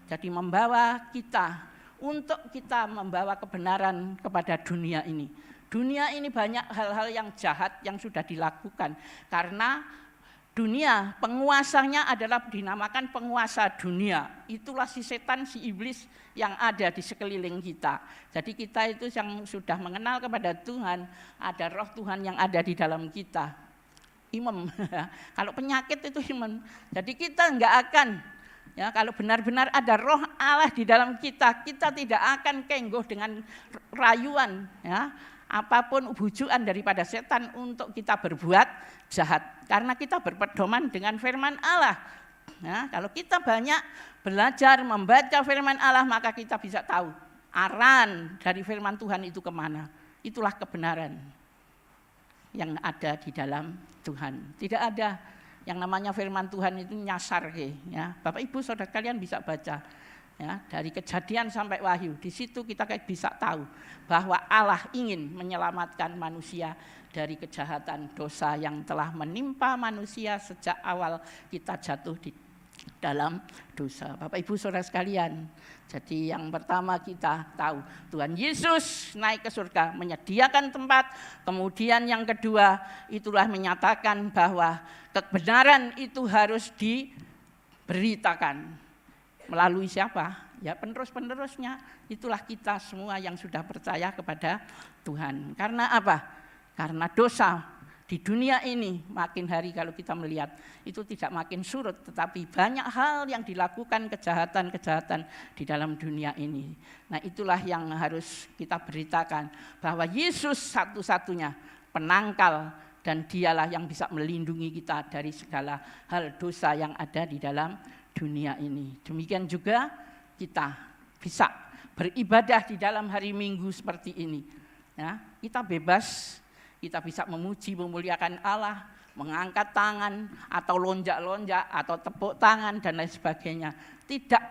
jadi membawa kita untuk kita membawa kebenaran kepada dunia ini. Dunia ini banyak hal-hal yang jahat yang sudah dilakukan, karena dunia penguasanya adalah dinamakan penguasa dunia. Itulah si setan, si iblis yang ada di sekeliling kita. Jadi kita itu yang sudah mengenal kepada Tuhan, ada roh Tuhan yang ada di dalam kita. Imam, kalau penyakit itu imam. Jadi kita enggak akan, ya, kalau benar-benar ada roh Allah di dalam kita, kita tidak akan kenggoh dengan rayuan, ya, apapun bujukan daripada setan untuk kita berbuat jahat. Karena kita berpedoman dengan firman Allah. Ya, kalau kita banyak belajar membaca firman Allah, maka kita bisa tahu aran dari firman Tuhan itu kemana. Itulah kebenaran yang ada di dalam Tuhan. Tidak ada yang namanya firman Tuhan itu nyasar, ya. Bapak Ibu Saudara kalian bisa baca, ya, dari Kejadian sampai Wahyu. Di situ kita bisa tahu bahwa Allah ingin menyelamatkan manusia dari kejahatan dosa yang telah menimpa manusia sejak awal kita jatuh di dalam dosa. Bapak Ibu Saudara sekalian, jadi yang pertama kita tahu Tuhan Yesus naik ke surga menyediakan tempat. Kemudian yang kedua itulah menyatakan bahwa kebenaran itu harus diberitakan. Melalui siapa? Ya, penerus-penerusnya. Itulah kita semua yang sudah percaya kepada Tuhan. Karena apa? Karena dosa di dunia ini makin hari kalau kita melihat itu tidak makin surut, tetapi banyak hal yang dilakukan, kejahatan-kejahatan di dalam dunia ini. Nah, itulah yang harus kita beritakan, bahwa Yesus satu-satunya penangkal dan Dialah yang bisa melindungi kita dari segala hal dosa yang ada di dalam dunia ini. Demikian juga kita bisa beribadah di dalam hari Minggu seperti ini. Ya, kita bebas. Kita bisa memuji, memuliakan Allah, mengangkat tangan, atau lonjak-lonjak, atau tepuk tangan, dan lain sebagainya. Tidak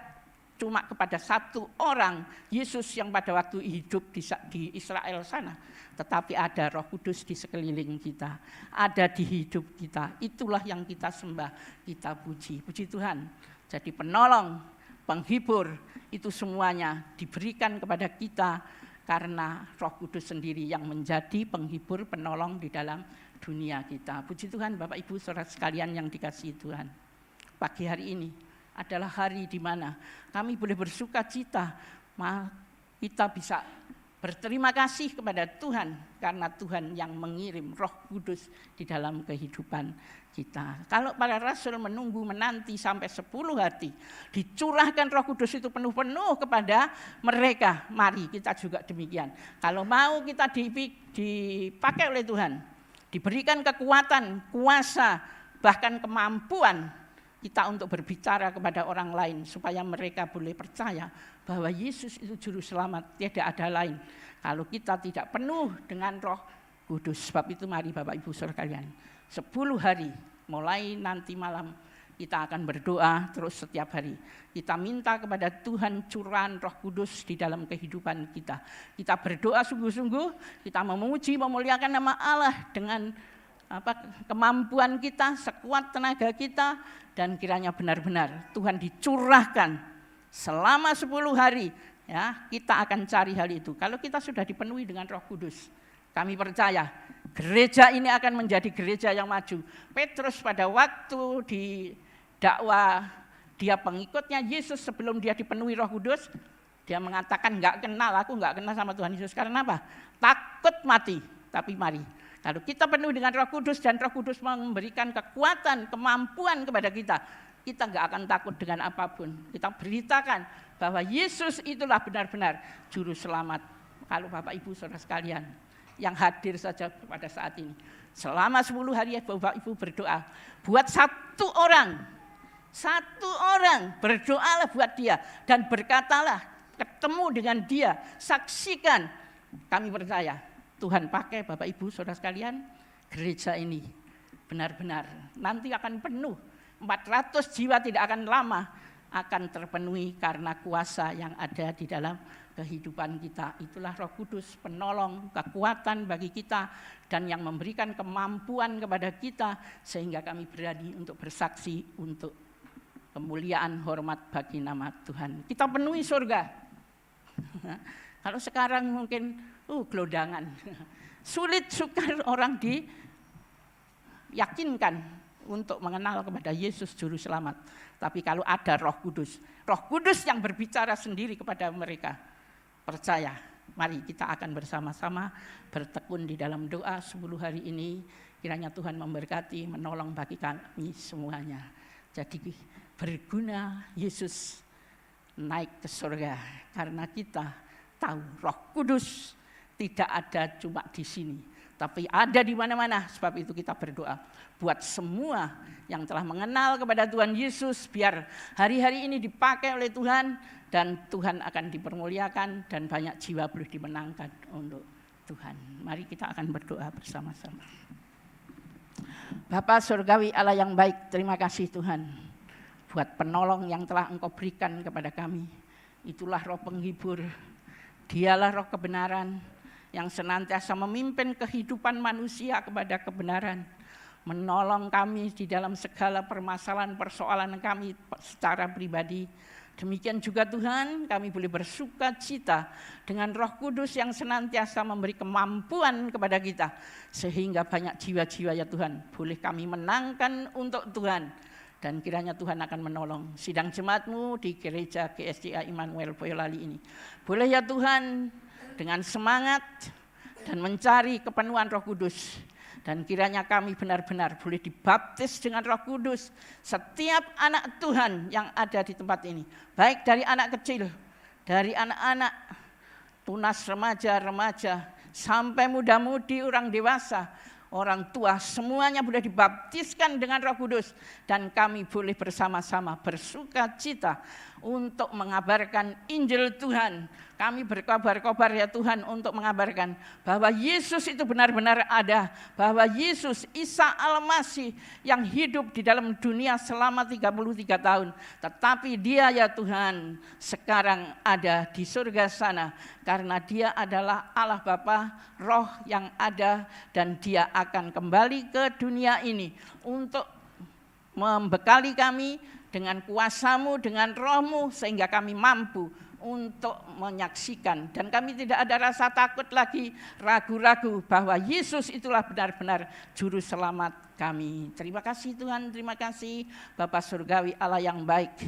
cuma kepada satu orang, Yesus yang pada waktu hidup di Israel sana, tetapi ada Roh Kudus di sekeliling kita, ada di hidup kita. Itulah yang kita sembah, kita puji. Puji Tuhan. Jadi penolong, penghibur, itu semuanya diberikan kepada kita, karena Roh Kudus sendiri yang menjadi penghibur, penolong di dalam dunia kita. Puji Tuhan Bapak Ibu Saudara sekalian yang dikasihi Tuhan. Pagi hari ini adalah hari di mana kami boleh bersuka cita. Kita bisa berterima kasih kepada Tuhan karena Tuhan yang mengirim Roh Kudus di dalam kehidupan kita. Kalau para rasul menanti sampai 10 hari dicurahkan Roh Kudus itu penuh-penuh kepada mereka, mari kita juga demikian. Kalau mau kita dipakai oleh Tuhan, diberikan kekuatan, kuasa, bahkan kemampuan kita untuk berbicara kepada orang lain supaya mereka boleh percaya bahwa Yesus itu juru selamat, tidak ada lain. Kalau kita tidak penuh dengan Roh Kudus, sebab itu mari Bapak Ibu Saudara sekalian, 10 hari mulai nanti malam kita akan berdoa terus setiap hari. Kita minta kepada Tuhan curahan Roh Kudus di dalam kehidupan kita. Kita berdoa sungguh-sungguh, kita memuji, memuliakan nama Allah dengan kemampuan kita, sekuat tenaga kita, dan kiranya benar-benar Tuhan dicurahkan selama 10 hari. Ya, kita akan cari hal itu. Kalau kita sudah dipenuhi dengan Roh Kudus, kami percaya gereja ini akan menjadi gereja yang maju. Petrus pada waktu di dakwah dia pengikutnya Yesus sebelum dia dipenuhi Roh Kudus, dia mengatakan aku nggak kenal sama Tuhan Yesus. Karena apa? Takut mati. Tapi mari, kalau kita penuh dengan Roh Kudus dan Roh Kudus memberikan kekuatan, kemampuan kepada kita nggak akan takut dengan apapun. Kita beritakan bahwa Yesus itulah benar-benar juru selamat. Kalau Bapak Ibu Saudara sekalian yang hadir saja pada saat ini, selama 10 hari Bapak Ibu berdoa buat satu orang, berdoalah buat dia dan berkatalah, ketemu dengan dia, saksikan. Kami percaya Tuhan pakai Bapak Ibu Saudara sekalian, gereja ini benar-benar nanti akan penuh. 400 jiwa tidak akan lama akan terpenuhi karena kuasa yang ada di dalam kehidupan kita. Itulah Roh Kudus, penolong, kekuatan bagi kita, dan yang memberikan kemampuan kepada kita sehingga kami berani untuk bersaksi untuk kemuliaan hormat bagi nama Tuhan. Kita penuhi surga. Kalau sekarang mungkin gelodangan. Sulit sukar orang diyakinkan untuk mengenal kepada Yesus juru selamat. Tapi kalau ada Roh Kudus yang berbicara sendiri kepada mereka, percaya, mari kita akan bersama-sama bertekun di dalam doa 10 hari ini. Kiranya Tuhan memberkati, menolong bagi kami semuanya. Jadi berguna Yesus naik ke surga karena kita tahu Roh Kudus tidak ada cuma di sini, tapi ada di mana-mana. Sebab itu kita berdoa buat semua yang telah mengenal kepada Tuhan Yesus, biar hari-hari ini dipakai oleh Tuhan dan Tuhan akan dipermuliakan dan banyak jiwa boleh dimenangkan untuk Tuhan. Mari kita akan berdoa bersama-sama. Bapa Surgawi, Allah yang baik, terima kasih Tuhan buat penolong yang telah Engkau berikan kepada kami. Itulah Roh penghibur, Dialah Roh kebenaran yang senantiasa memimpin kehidupan manusia kepada kebenaran, menolong kami di dalam segala permasalahan persoalan kami secara pribadi. Demikian juga Tuhan, kami boleh bersuka cita dengan Roh Kudus yang senantiasa memberi kemampuan kepada kita, sehingga banyak jiwa-jiwa ya Tuhan boleh kami menangkan untuk Tuhan. Dan kiranya Tuhan akan menolong sidang jemaat-Mu di gereja GSDA Immanuel Boyolali ini. Boleh ya Tuhan dengan semangat dan mencari kepenuhan Roh Kudus. Dan kiranya kami benar-benar boleh dibaptis dengan Roh Kudus. Setiap anak Tuhan yang ada di tempat ini, baik dari anak kecil, dari anak-anak, tunas remaja-remaja, sampai muda-mudi, orang dewasa, orang tua, semuanya boleh dibaptiskan dengan Roh Kudus. Dan kami boleh bersama-sama bersuka cita untuk mengabarkan Injil Tuhan. Kami berkobar-kobar ya Tuhan untuk mengabarkan bahwa Yesus itu benar-benar ada, bahwa Yesus Isa Al-Masih yang hidup di dalam dunia selama 33 tahun. Tetapi dia ya Tuhan sekarang ada di surga sana, karena dia adalah Allah Bapa, Roh yang ada, dan dia akan kembali ke dunia ini untuk membekali kami dengan kuasa-Mu, dengan Roh-Mu, sehingga kami mampu untuk menyaksikan, dan kami tidak ada rasa takut lagi, ragu-ragu bahwa Yesus itulah benar-benar juru selamat kami. Terima kasih Tuhan, terima kasih Bapa Surgawi Allah yang baik.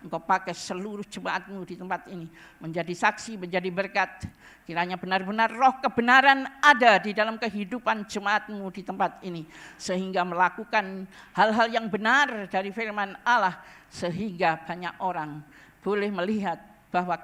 Engkau pakai seluruh jemaat-Mu di tempat ini menjadi saksi, menjadi berkat. Kiranya benar-benar roh kebenaran ada di dalam kehidupan jemaat-Mu di tempat ini, sehingga melakukan hal-hal yang benar dari firman Allah, sehingga banyak orang boleh melihat bahwa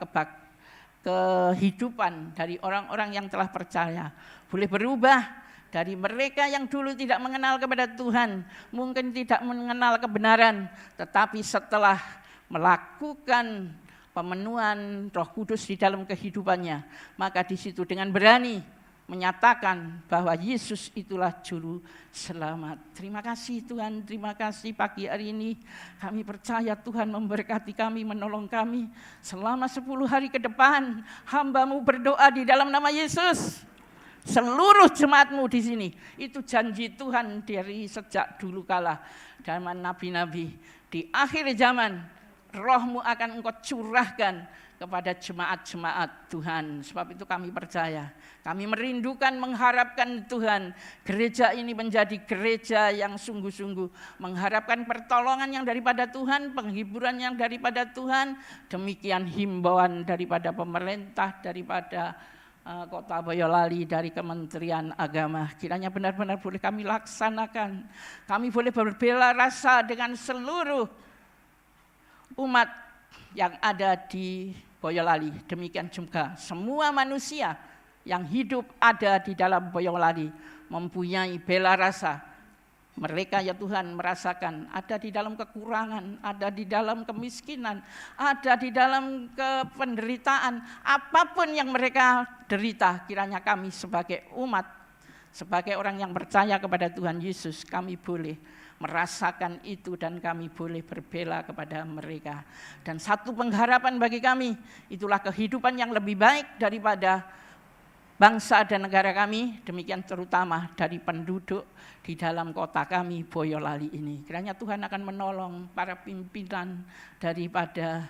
kehidupan dari orang-orang yang telah percaya boleh berubah dari mereka yang dulu tidak mengenal kepada Tuhan, mungkin tidak mengenal kebenaran, tetapi setelah melakukan pemenuhan Roh Kudus di dalam kehidupannya, maka di situ dengan berani menyatakan bahwa Yesus itulah juru selamat. Terima kasih Tuhan, terima kasih pagi hari ini kami percaya Tuhan memberkati kami, menolong kami selama 10 hari ke depan. Hamba-Mu berdoa di dalam nama Yesus. Seluruh jemaat-Mu di sini, itu janji Tuhan dari sejak dulu kala zaman nabi-nabi. Di akhir zaman Roh-Mu akan Engkau curahkan kepada jemaat-jemaat Tuhan. Sebab itu kami percaya, kami merindukan, mengharapkan Tuhan, gereja ini menjadi gereja yang sungguh-sungguh mengharapkan pertolongan yang daripada Tuhan, penghiburan yang daripada Tuhan. Demikian himbauan daripada pemerintah, daripada Kota Boyolali, dari Kementerian Agama. Kiranya benar-benar boleh kami laksanakan. Kami boleh berbela rasa dengan seluruh umat yang ada di Boyolali. Demikian juga semua manusia yang hidup ada di dalam Boyolali mempunyai bela rasa. Mereka ya Tuhan merasakan ada di dalam kekurangan, ada di dalam kemiskinan, ada di dalam penderitaan, apapun yang mereka derita. Kiranya kami sebagai umat, sebagai orang yang percaya kepada Tuhan Yesus, kami boleh merasakan itu dan kami boleh berbela kepada mereka. Dan satu pengharapan bagi kami, itulah kehidupan yang lebih baik daripada bangsa dan negara kami, demikian terutama dari penduduk di dalam kota kami Boyolali ini. Kiranya Tuhan akan menolong para pimpinan daripada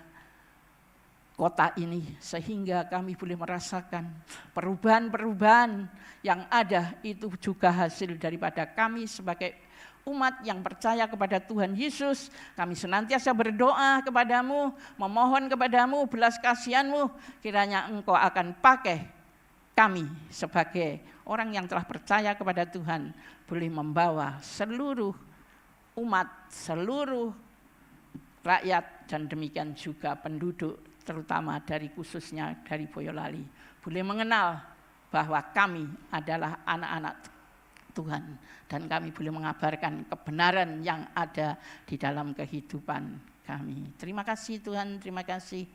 kota ini, sehingga kami boleh merasakan perubahan-perubahan yang ada, itu juga hasil daripada kami sebagai umat yang percaya kepada Tuhan Yesus. Kami senantiasa berdoa kepadamu, memohon kepadamu belas kasihan-Mu. Kiranya Engkau akan pakai kami sebagai orang yang telah percaya kepada Tuhan, boleh membawa seluruh umat, seluruh rakyat, dan demikian juga penduduk, terutama dari khususnya dari Boyolali, boleh mengenal bahwa kami adalah anak-anak Tuhan, dan kami boleh mengabarkan kebenaran yang ada di dalam kehidupan kami. Terima kasih Tuhan, terima kasih.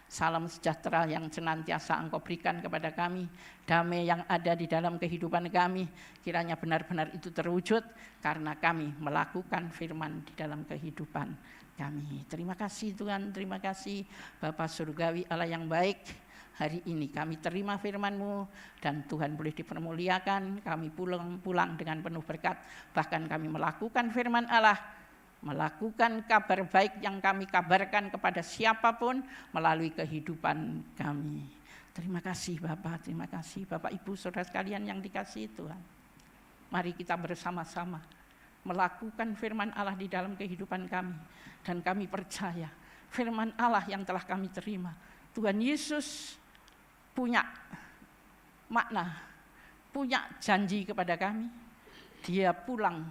Salam sejahtera yang senantiasa Engkau berikan kepada kami, damai yang ada di dalam kehidupan kami, kiranya benar-benar itu terwujud karena kami melakukan firman di dalam kehidupan kami. Terima kasih Tuhan, terima kasih Bapa Surgawi Allah yang baik. Hari ini kami terima firman-Mu dan Tuhan boleh dipermuliakan. Kami pulang dengan penuh berkat. Bahkan kami melakukan firman Allah, melakukan kabar baik yang kami kabarkan kepada siapapun melalui kehidupan kami. Terima kasih Bapak, terima kasih Bapak Ibu Saudara sekalian yang dikasihi Tuhan. Mari kita bersama-sama melakukan firman Allah di dalam kehidupan kami. Dan kami percaya firman Allah yang telah kami terima, Tuhan Yesus punya makna, punya janji kepada kami. Dia pulang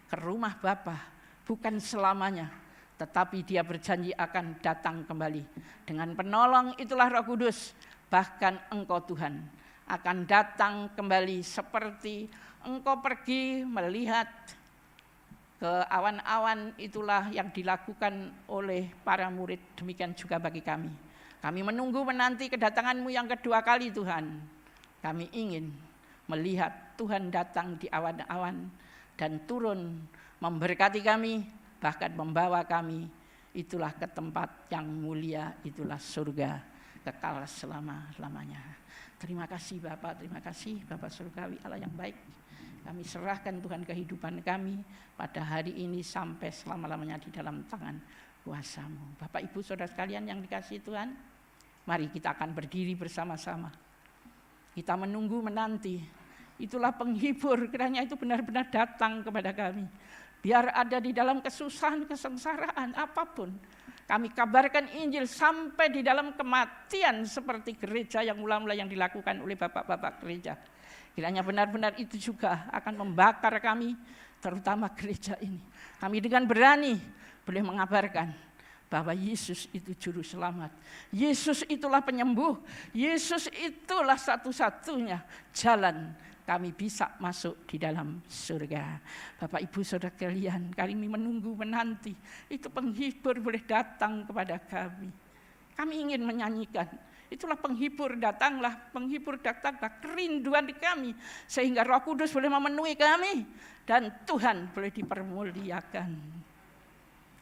ke rumah Bapa bukan selamanya, tetapi dia berjanji akan datang kembali. Dengan penolong itulah Roh Kudus, bahkan Engkau Tuhan akan datang kembali seperti Engkau pergi melihat ke awan-awan, itulah yang dilakukan oleh para murid. Demikian juga bagi kami. Kami menunggu menanti kedatangan-Mu yang kedua kali Tuhan. Kami ingin melihat Tuhan datang di awan-awan dan turun memberkati kami, bahkan membawa kami itulah ke tempat yang mulia, itulah surga kekal selama-lamanya. Terima kasih Bapak, terima kasih Bapak Surgawi Allah yang baik. Kami serahkan Tuhan kehidupan kami pada hari ini sampai selama-lamanya di dalam tangan kuasa-Mu. Bapak Ibu Saudara sekalian yang dikasihi Tuhan, Mari kita akan berdiri bersama-sama. Kita menunggu menanti. Itulah penghibur, kiranya itu benar-benar datang kepada kami. Biar ada di dalam kesusahan, kesengsaraan, apapun. Kami kabarkan Injil sampai di dalam kematian seperti gereja yang mula-mula yang dilakukan oleh bapak-bapak gereja. Kiranya benar-benar itu juga akan membakar kami, terutama gereja ini. Kami dengan berani boleh mengabarkan bahwa Yesus itu juru selamat. Yesus itulah penyembuh. Yesus itulah satu-satunya jalan kami bisa masuk di dalam surga. Bapak Ibu Saudara sekalian, kami menunggu menanti itu penghibur boleh datang kepada kami. Kami ingin menyanyikan, itulah penghibur datanglah kerinduan di kami sehingga Roh Kudus boleh memenuhi kami dan Tuhan boleh dipermuliakan.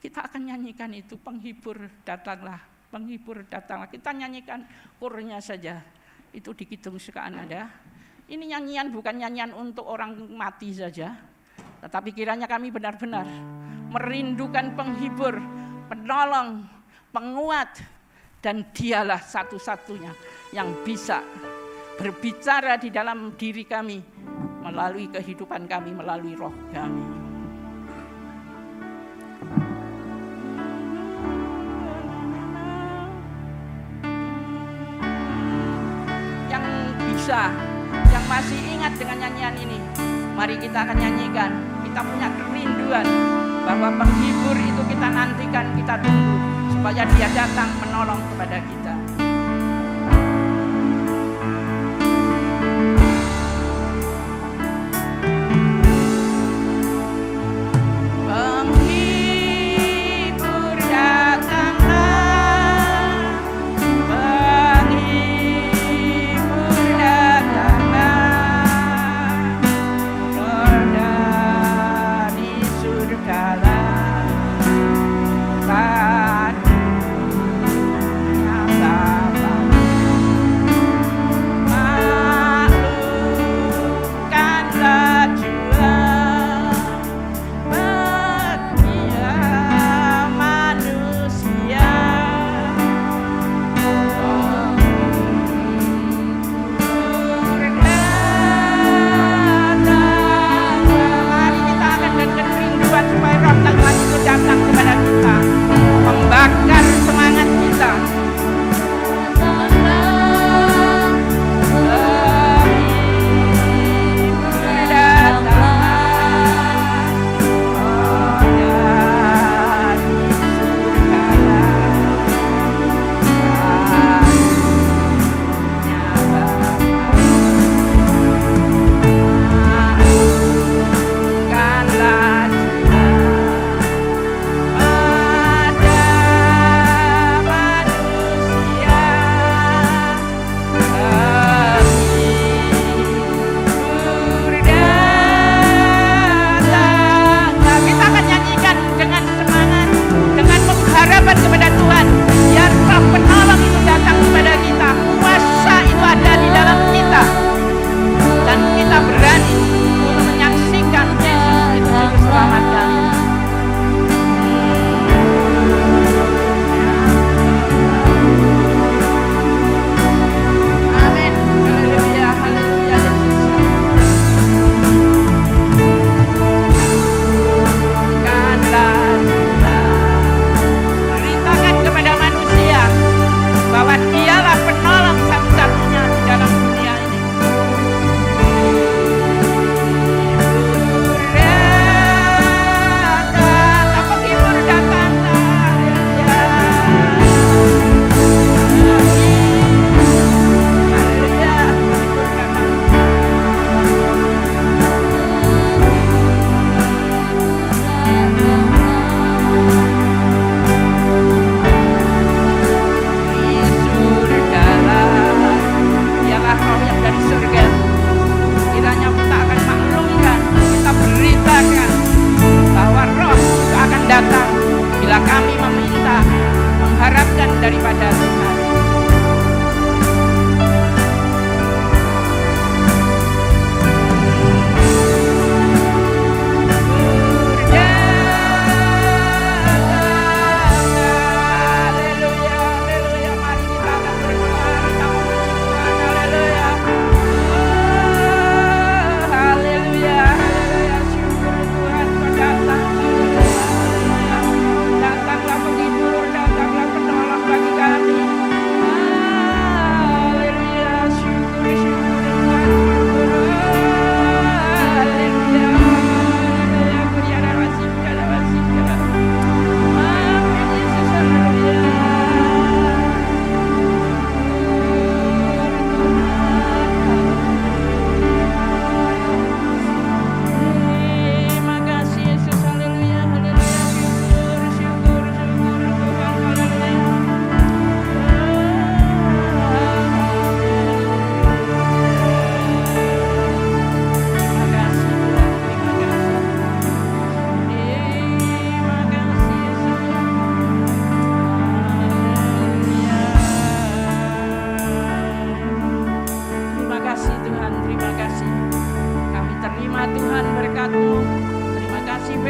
Kita akan nyanyikan itu, penghibur datanglah. Kita nyanyikan kurnya saja. Itu di Kidung Sukaan ada. Ini nyanyian bukan nyanyian untuk orang mati saja, tetapi kiranya kami benar-benar merindukan penghibur, penolong, penguat, dan dialah satu-satunya yang bisa berbicara di dalam diri kami, melalui kehidupan kami, melalui roh kami. Yang bisa, yang masih ingat dengan nyanyian ini, mari kita akan nyanyikan. Kita punya kerinduan bahwa penghibur itu kita nantikan, kita tunggu supaya dia datang menolong kepada kita.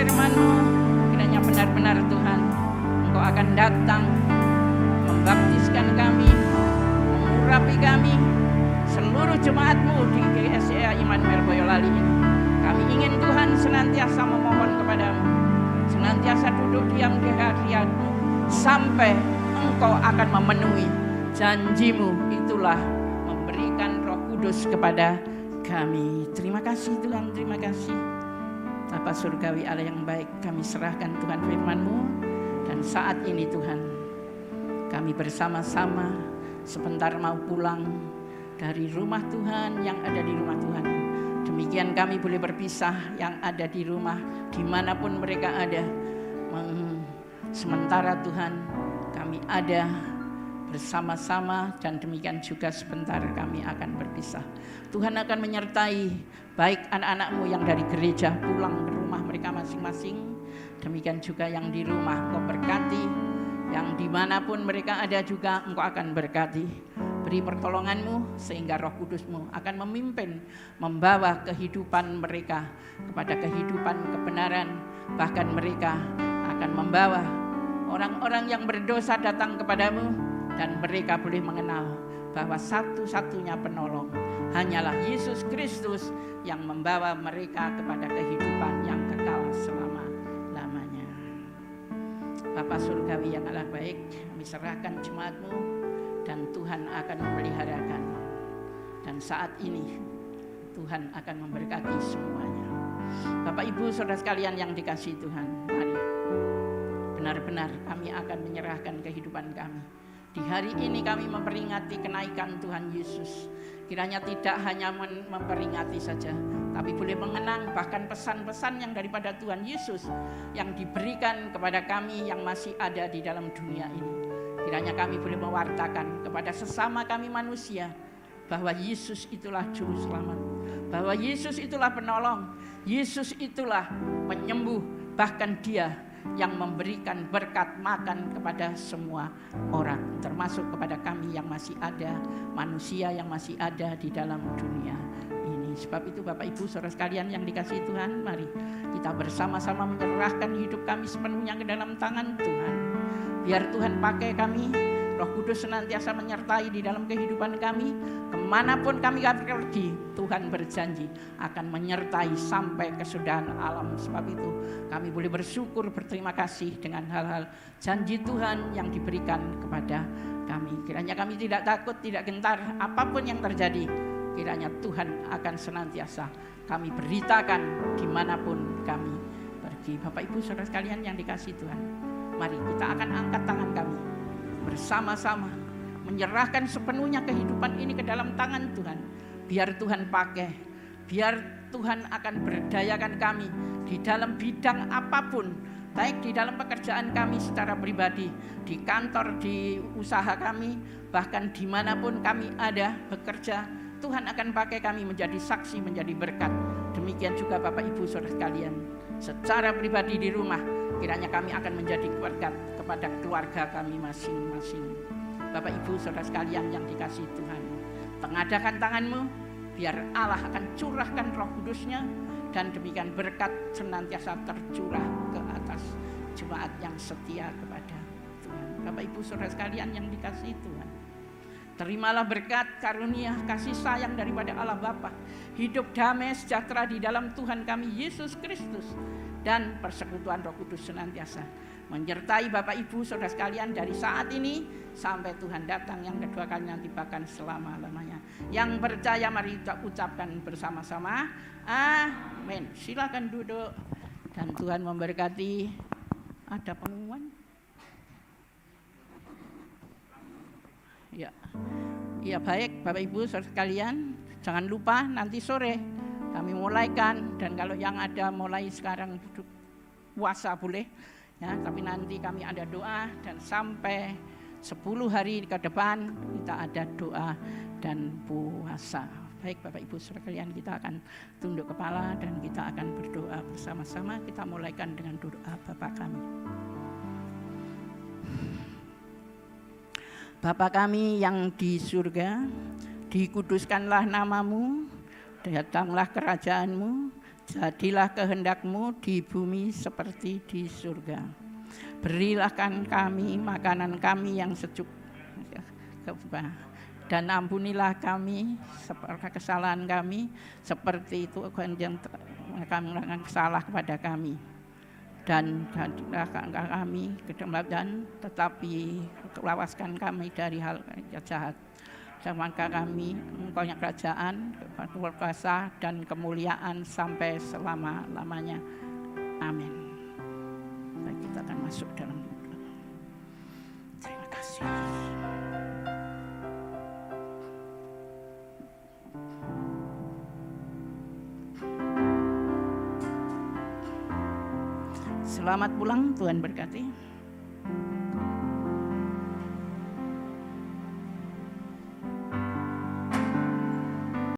firman-Mu, kiranya benar-benar Tuhan Engkau akan datang membaptiskan kami, mengurapi kami, seluruh jemaat-Mu di GSEA Immanuel Boyolali ini. Kami ingin Tuhan senantiasa memohon kepadamu, senantiasa duduk diam di hadirat-Mu sampai Engkau akan memenuhi janji-Mu, itulah memberikan Roh Kudus kepada kami. Terima kasih Tuhan, terima kasih. Bapa surgawi Allah yang baik, kami serahkan Tuhan firman-Mu, dan saat ini Tuhan kami bersama-sama sebentar mau pulang dari rumah Tuhan yang ada di rumah Tuhan. Demikian kami boleh berpisah yang ada di rumah dimanapun mereka ada. Sementara Tuhan kami ada bersama-sama, dan demikian juga sebentar kami akan berpisah. Tuhan akan menyertai baik anak-anak-Mu yang dari gereja pulang ke rumah mereka masing-masing. Demikian juga yang di rumah Engkau berkati, yang dimanapun mereka ada juga Engkau akan berkati. Beri pertolongan-Mu sehingga Roh Kudus-Mu akan memimpin, membawa kehidupan mereka kepada kehidupan kebenaran. Bahkan mereka akan membawa orang-orang yang berdosa datang kepadamu, dan mereka boleh mengenal bahwa satu-satunya penolong hanyalah Yesus Kristus yang membawa mereka kepada kehidupan yang kekal selama-lamanya. Bapa surgawi yang Allah baik, kami serahkan jemaat-Mu, dan Tuhan akan memeliharakan. Dan saat ini Tuhan akan memberkati semuanya. Bapak Ibu saudara sekalian yang dikasihi Tuhan, mari benar-benar kami akan menyerahkan kehidupan kami. Di hari ini kami memperingati kenaikan Tuhan Yesus. Kiranya tidak hanya memperingati saja, tapi boleh mengenang bahkan pesan-pesan yang daripada Tuhan Yesus yang diberikan kepada kami yang masih ada di dalam dunia ini. Kiranya kami boleh mewartakan kepada sesama kami manusia bahwa Yesus itulah juru selamat, bahwa Yesus itulah penolong, Yesus itulah penyembuh, bahkan Dia yang memberikan berkat makan kepada semua orang, termasuk kepada kami yang masih ada, manusia yang masih ada di dalam dunia ini. Sebab itu Bapak Ibu saudara sekalian yang dikasihi Tuhan, mari kita bersama-sama menyerahkan hidup kami sepenuhnya ke dalam tangan Tuhan. Biar Tuhan pakai kami, Roh Kudus senantiasa menyertai di dalam kehidupan kami. Kemanapun kami pergi, Tuhan berjanji akan menyertai sampai kesudahan alam. Sebab itu kami boleh bersyukur, berterima kasih dengan hal-hal janji Tuhan yang diberikan kepada kami. Kiranya kami tidak takut, tidak gentar apapun yang terjadi. Kiranya Tuhan akan senantiasa kami beritakan dimanapun kami pergi. Bapak Ibu saudara sekalian yang dikasihi Tuhan, mari kita akan angkat tangan kami bersama-sama menyerahkan sepenuhnya kehidupan ini ke dalam tangan Tuhan. Biar Tuhan pakai, biar Tuhan akan berdayakan kami di dalam bidang apapun, baik di dalam pekerjaan kami secara pribadi, di kantor, di usaha kami, bahkan dimanapun kami ada bekerja. Tuhan akan pakai kami menjadi saksi, menjadi berkat. Demikian juga Bapak Ibu saudara sekalian, secara pribadi di rumah, kiranya kami akan menjadi berkat kepada keluarga kami masing-masing. Bapak Ibu saudara sekalian yang dikasihi Tuhan, tengadakan tanganmu, biar Allah akan curahkan Roh Kudus-Nya, dan demikian berkat senantiasa tercurah ke atas jemaat yang setia kepada Tuhan. Bapak Ibu saudara sekalian yang dikasihi Tuhan, terimalah berkat karunia kasih sayang daripada Allah Bapa, hidup damai sejahtera di dalam Tuhan kami Yesus Kristus, dan persekutuan Roh Kudus senantiasa menyertai Bapak Ibu saudara sekalian dari saat ini sampai Tuhan datang yang kedua kali nanti, bahkan selama-lamanya. Yang percaya mari kita ucapkan bersama-sama, amin. Silakan duduk dan Tuhan memberkati. Ada pengumuman? Ya. Ya baik Bapak Ibu saudara sekalian, jangan lupa nanti sore kami mulaikan, dan kalau yang ada mulai sekarang puasa boleh ya, tapi nanti kami ada doa, dan sampai 10 hari ke depan kita ada doa dan puasa. Baik Bapak Ibu saudara sekalian, kita akan tunduk kepala dan kita akan berdoa bersama-sama. Kita mulaikan dengan doa Bapa kami. Bapa kami yang di surga, dikuduskanlah namamu, datanglah kerajaanmu, Jadilah kehendak-Mu di bumi seperti di surga. Berilah kami makanan kami yang dan ampunilah kami kesalahan kami seperti itu yang kami salah kepada kami. Dan kami ke dalam tetapi lawaskan kami dari hal jahat. Maka kami Engkau yang kerajaan, kuasa dan kemuliaan sampai selama-lamanya. Amin. Kita akan masuk dalam doa. Terima kasih. Selamat pulang, Tuhan berkati.